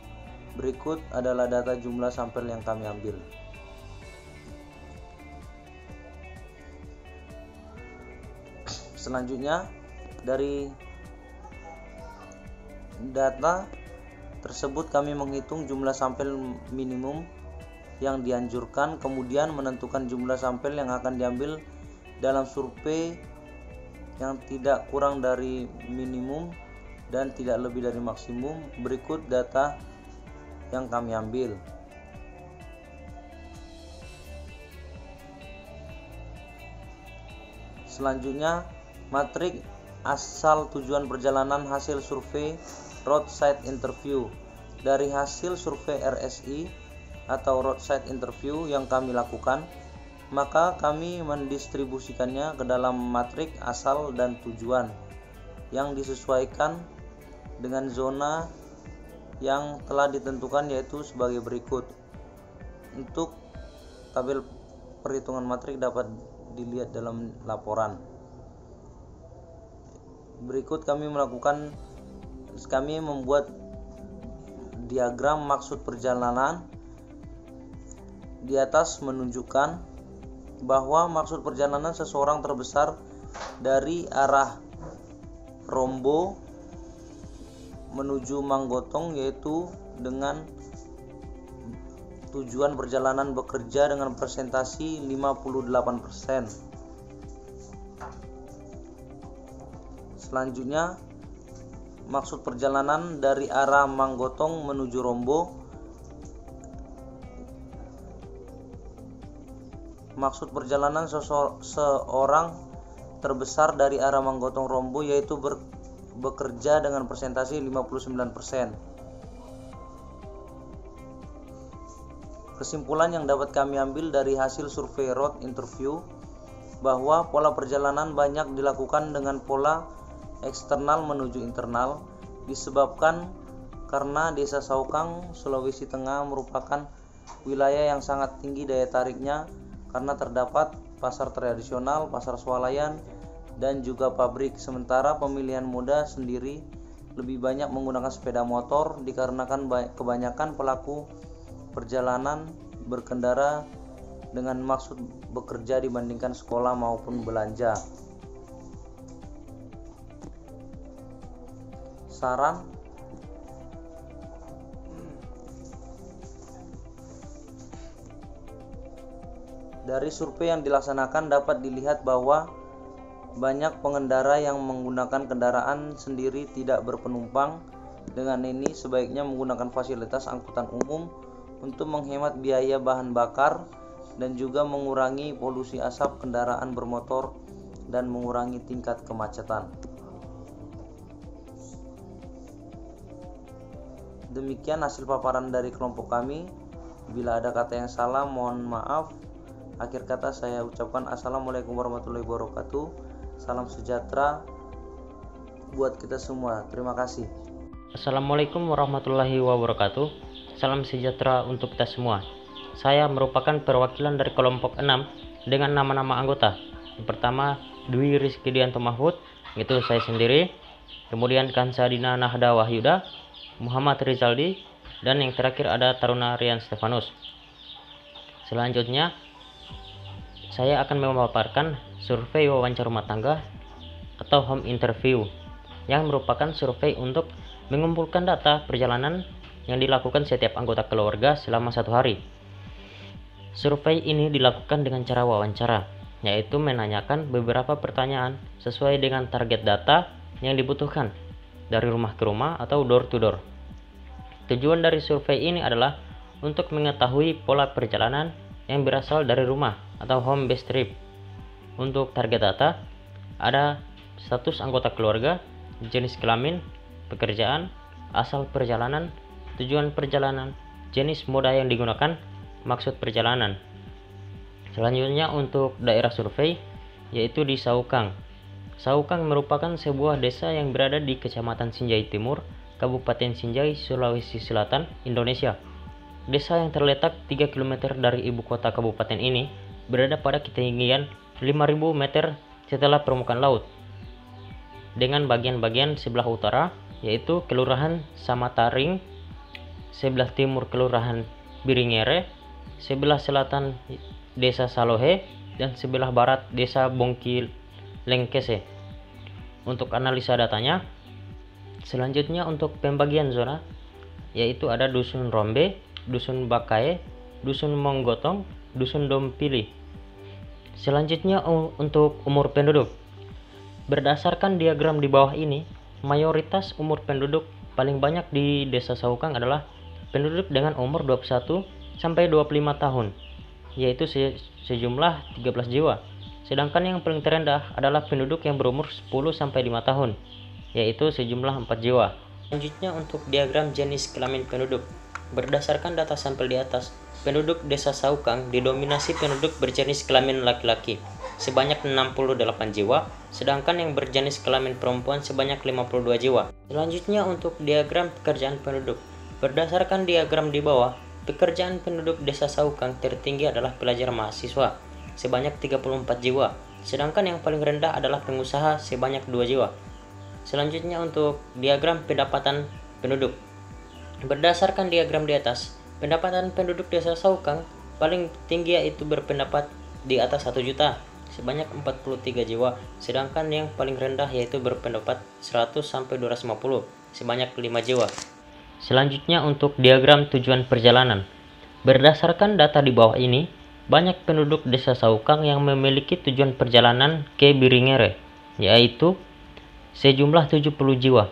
Berikut adalah data jumlah sampel yang kami ambil. Selanjutnya, dari data tersebut kami menghitung jumlah sampel minimum yang dianjurkan, kemudian menentukan jumlah sampel yang akan diambil dalam survei yang tidak kurang dari minimum dan tidak lebih dari maksimum. Berikut data yang kami ambil. Selanjutnya, matrik asal tujuan perjalanan hasil survei roadside interview. Dari hasil survei RSI atau roadside interview yang kami lakukan, maka kami mendistribusikannya ke dalam matrik asal dan tujuan yang disesuaikan dengan zona yang telah ditentukan, yaitu sebagai berikut. Untuk tabel perhitungan matrik dapat dilihat dalam laporan. Berikut kami membuat diagram maksud perjalanan. Di atas menunjukkan bahwa maksud perjalanan seseorang terbesar dari arah Rombo menuju Manggotong, yaitu dengan tujuan perjalanan bekerja dengan presentasi 58%. Selanjutnya, maksud perjalanan dari arah Manggotong menuju Rombo. Maksud perjalanan seorang terbesar dari arah Manggotong Rombo yaitu bekerja dengan presentasi 59%. Kesimpulan yang dapat kami ambil dari hasil survei road interview bahwa pola perjalanan banyak dilakukan dengan pola eksternal menuju internal, disebabkan karena Desa Saukang, Sulawesi Tengah merupakan wilayah yang sangat tinggi daya tariknya karena terdapat pasar tradisional, pasar swalayan, dan juga pabrik. Sementara pemilihan moda sendiri lebih banyak menggunakan sepeda motor dikarenakan kebanyakan pelaku perjalanan berkendara dengan maksud bekerja dibandingkan sekolah maupun belanja. Saran dari survei yang dilaksanakan dapat dilihat bahwa banyak pengendara yang menggunakan kendaraan sendiri tidak berpenumpang. Dengan ini sebaiknya menggunakan fasilitas angkutan umum untuk menghemat biaya bahan bakar dan juga mengurangi polusi asap kendaraan bermotor dan mengurangi tingkat kemacetan. Demikian hasil paparan dari kelompok kami. Bila ada kata yang salah, mohon maaf. Akhir kata saya ucapkan Assalamualaikum warahmatullahi wabarakatuh. Salam sejahtera buat kita semua. Terima kasih. Assalamualaikum warahmatullahi wabarakatuh. Salam sejahtera untuk kita semua. Saya merupakan perwakilan dari kelompok 6 dengan nama-nama anggota. Yang pertama, Dwi Rizky Dianto Mahfud, itu saya sendiri. Kemudian Kansadina Nahda Wahyuda, Muhammad Rizaldi, dan yang terakhir ada Taruna Rian Stefanus. Selanjutnya, saya akan memaparkan survei wawancara rumah tangga atau home interview yang merupakan survei untuk mengumpulkan data perjalanan yang dilakukan setiap anggota keluarga selama 1 hari. Survei ini dilakukan dengan cara wawancara, yaitu menanyakan beberapa pertanyaan sesuai dengan target data yang dibutuhkan dari rumah ke rumah atau door to door. Tujuan dari survei ini adalah untuk mengetahui pola perjalanan yang berasal dari rumah atau home based trip. Untuk target data ada status anggota keluarga, jenis kelamin, pekerjaan, asal perjalanan, tujuan perjalanan, jenis moda yang digunakan, maksud perjalanan. Selanjutnya untuk daerah survei yaitu di Saukang. Saukang merupakan sebuah desa yang berada di Kecamatan Sinjai Timur, Kabupaten Sinjai, Sulawesi Selatan, Indonesia. Desa yang terletak 3 km dari ibu kota kabupaten ini berada pada ketinggian 5.000 meter setelah permukaan laut. Dengan bagian-bagian sebelah utara yaitu Kelurahan Samataring, sebelah timur Kelurahan Biringere, sebelah selatan Desa Salohe, dan sebelah barat Desa Bongki Lengkese. Untuk analisa datanya, selanjutnya untuk pembagian zona yaitu ada Dusun Rombe, Dusun Bakae, Dusun Monggotong, Dusun Dompili. Selanjutnya untuk umur penduduk. Berdasarkan diagram di bawah ini, mayoritas umur penduduk paling banyak di Desa Saukang adalah penduduk dengan umur 21 sampai 25 tahun, yaitu sejumlah 13 jiwa. Sedangkan yang paling terendah adalah penduduk yang berumur 10 sampai 5 tahun, yaitu sejumlah 4 jiwa. Selanjutnya untuk diagram jenis kelamin penduduk. Berdasarkan data sampel di atas, penduduk Desa Saukang didominasi penduduk berjenis kelamin laki-laki sebanyak 68 jiwa, sedangkan yang berjenis kelamin perempuan sebanyak 52 jiwa. Selanjutnya untuk diagram pekerjaan penduduk. Berdasarkan diagram di bawah, pekerjaan penduduk Desa Saukang tertinggi adalah pelajar mahasiswa sebanyak 34 jiwa, sedangkan yang paling rendah adalah pengusaha sebanyak 2 jiwa. Selanjutnya untuk diagram pendapatan penduduk. Berdasarkan diagram di atas, pendapatan penduduk Desa Saukang paling tinggi yaitu berpendapat di atas 1 juta sebanyak 43 jiwa, sedangkan yang paling rendah yaitu berpendapat 100 sampai 250 sebanyak 5 jiwa. Selanjutnya untuk diagram tujuan perjalanan. Berdasarkan data di bawah ini, banyak penduduk Desa Saukang yang memiliki tujuan perjalanan ke Biringere, yaitu sejumlah 70 jiwa.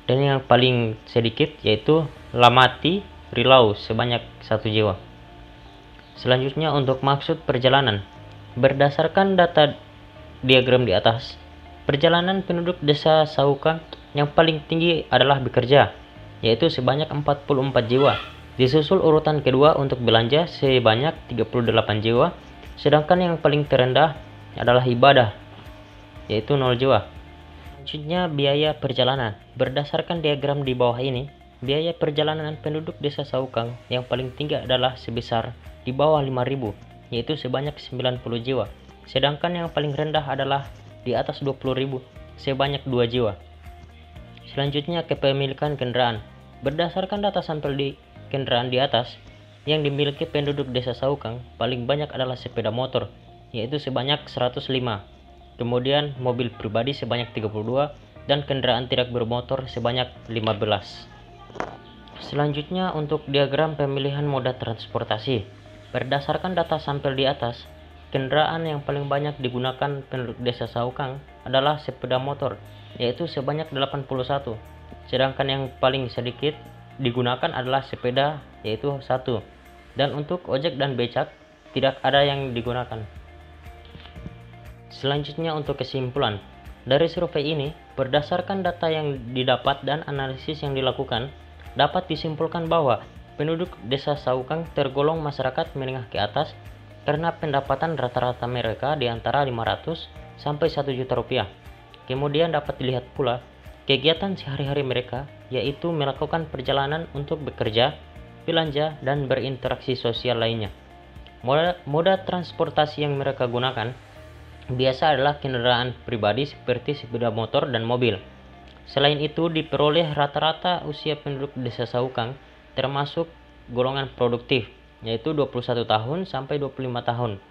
Dan yang paling sedikit yaitu Lamati Rilau sebanyak 1 jiwa. Selanjutnya untuk maksud perjalanan. Berdasarkan data diagram di atas, perjalanan penduduk Desa Saukang yang paling tinggi adalah bekerja, yaitu sebanyak 44 jiwa. Disusul urutan kedua untuk belanja sebanyak 38 jiwa, sedangkan yang paling terendah adalah ibadah, yaitu 0 jiwa. Selanjutnya biaya perjalanan. Berdasarkan diagram di bawah ini, biaya perjalanan penduduk Desa Saukang yang paling tinggi adalah sebesar di bawah 5.000, yaitu sebanyak 90 jiwa. Sedangkan yang paling rendah adalah di atas 20.000, sebanyak 2 jiwa. Selanjutnya kepemilikan kendaraan. Berdasarkan data sampel di kendaraan di atas, yang dimiliki penduduk Desa Saukang paling banyak adalah sepeda motor, yaitu sebanyak 105. Kemudian mobil pribadi sebanyak 32 dan kendaraan tidak bermotor sebanyak 15. Selanjutnya untuk diagram pemilihan moda transportasi. Berdasarkan data sampel di atas, kendaraan yang paling banyak digunakan penduduk Desa Saukang adalah sepeda motor, yaitu sebanyak 81. Sedangkan yang paling sedikit digunakan adalah sepeda, yaitu 1. Dan untuk ojek dan becak tidak ada yang digunakan. Selanjutnya untuk kesimpulan. Dari survei ini, berdasarkan data yang didapat dan analisis yang dilakukan, dapat disimpulkan bahwa penduduk Desa Saukang tergolong masyarakat menengah ke atas karena pendapatan rata-rata mereka di antara 500 sampai 1 juta rupiah. Kemudian dapat dilihat pula kegiatan sehari-hari mereka, yaitu melakukan perjalanan untuk bekerja, belanja, dan berinteraksi sosial lainnya. Moda transportasi yang mereka gunakan biasa adalah kendaraan pribadi seperti sepeda motor dan mobil. Selain itu, diperoleh rata-rata usia penduduk Desa Saukang termasuk golongan produktif, yaitu 21 tahun sampai 25 tahun.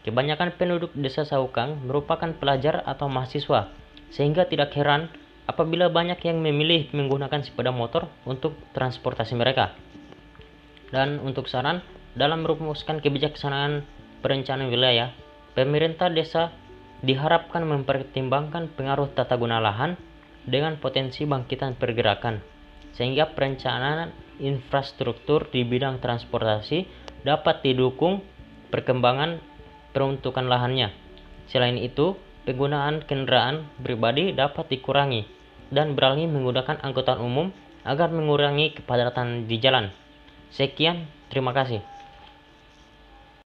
Kebanyakan penduduk Desa Saukang merupakan pelajar atau mahasiswa, sehingga tidak heran apabila banyak yang memilih menggunakan sepeda motor untuk transportasi mereka. Dan untuk saran, dalam merumuskan kebijaksanaan perencanaan wilayah, pemerintah desa diharapkan mempertimbangkan pengaruh tata guna lahan dengan potensi bangkitan pergerakan, sehingga perencanaan infrastruktur di bidang transportasi dapat didukung perkembangan peruntukan lahannya. Selain itu, penggunaan kendaraan pribadi dapat dikurangi dan beralih menggunakan angkutan umum agar mengurangi kepadatan di jalan. Sekian, terima kasih.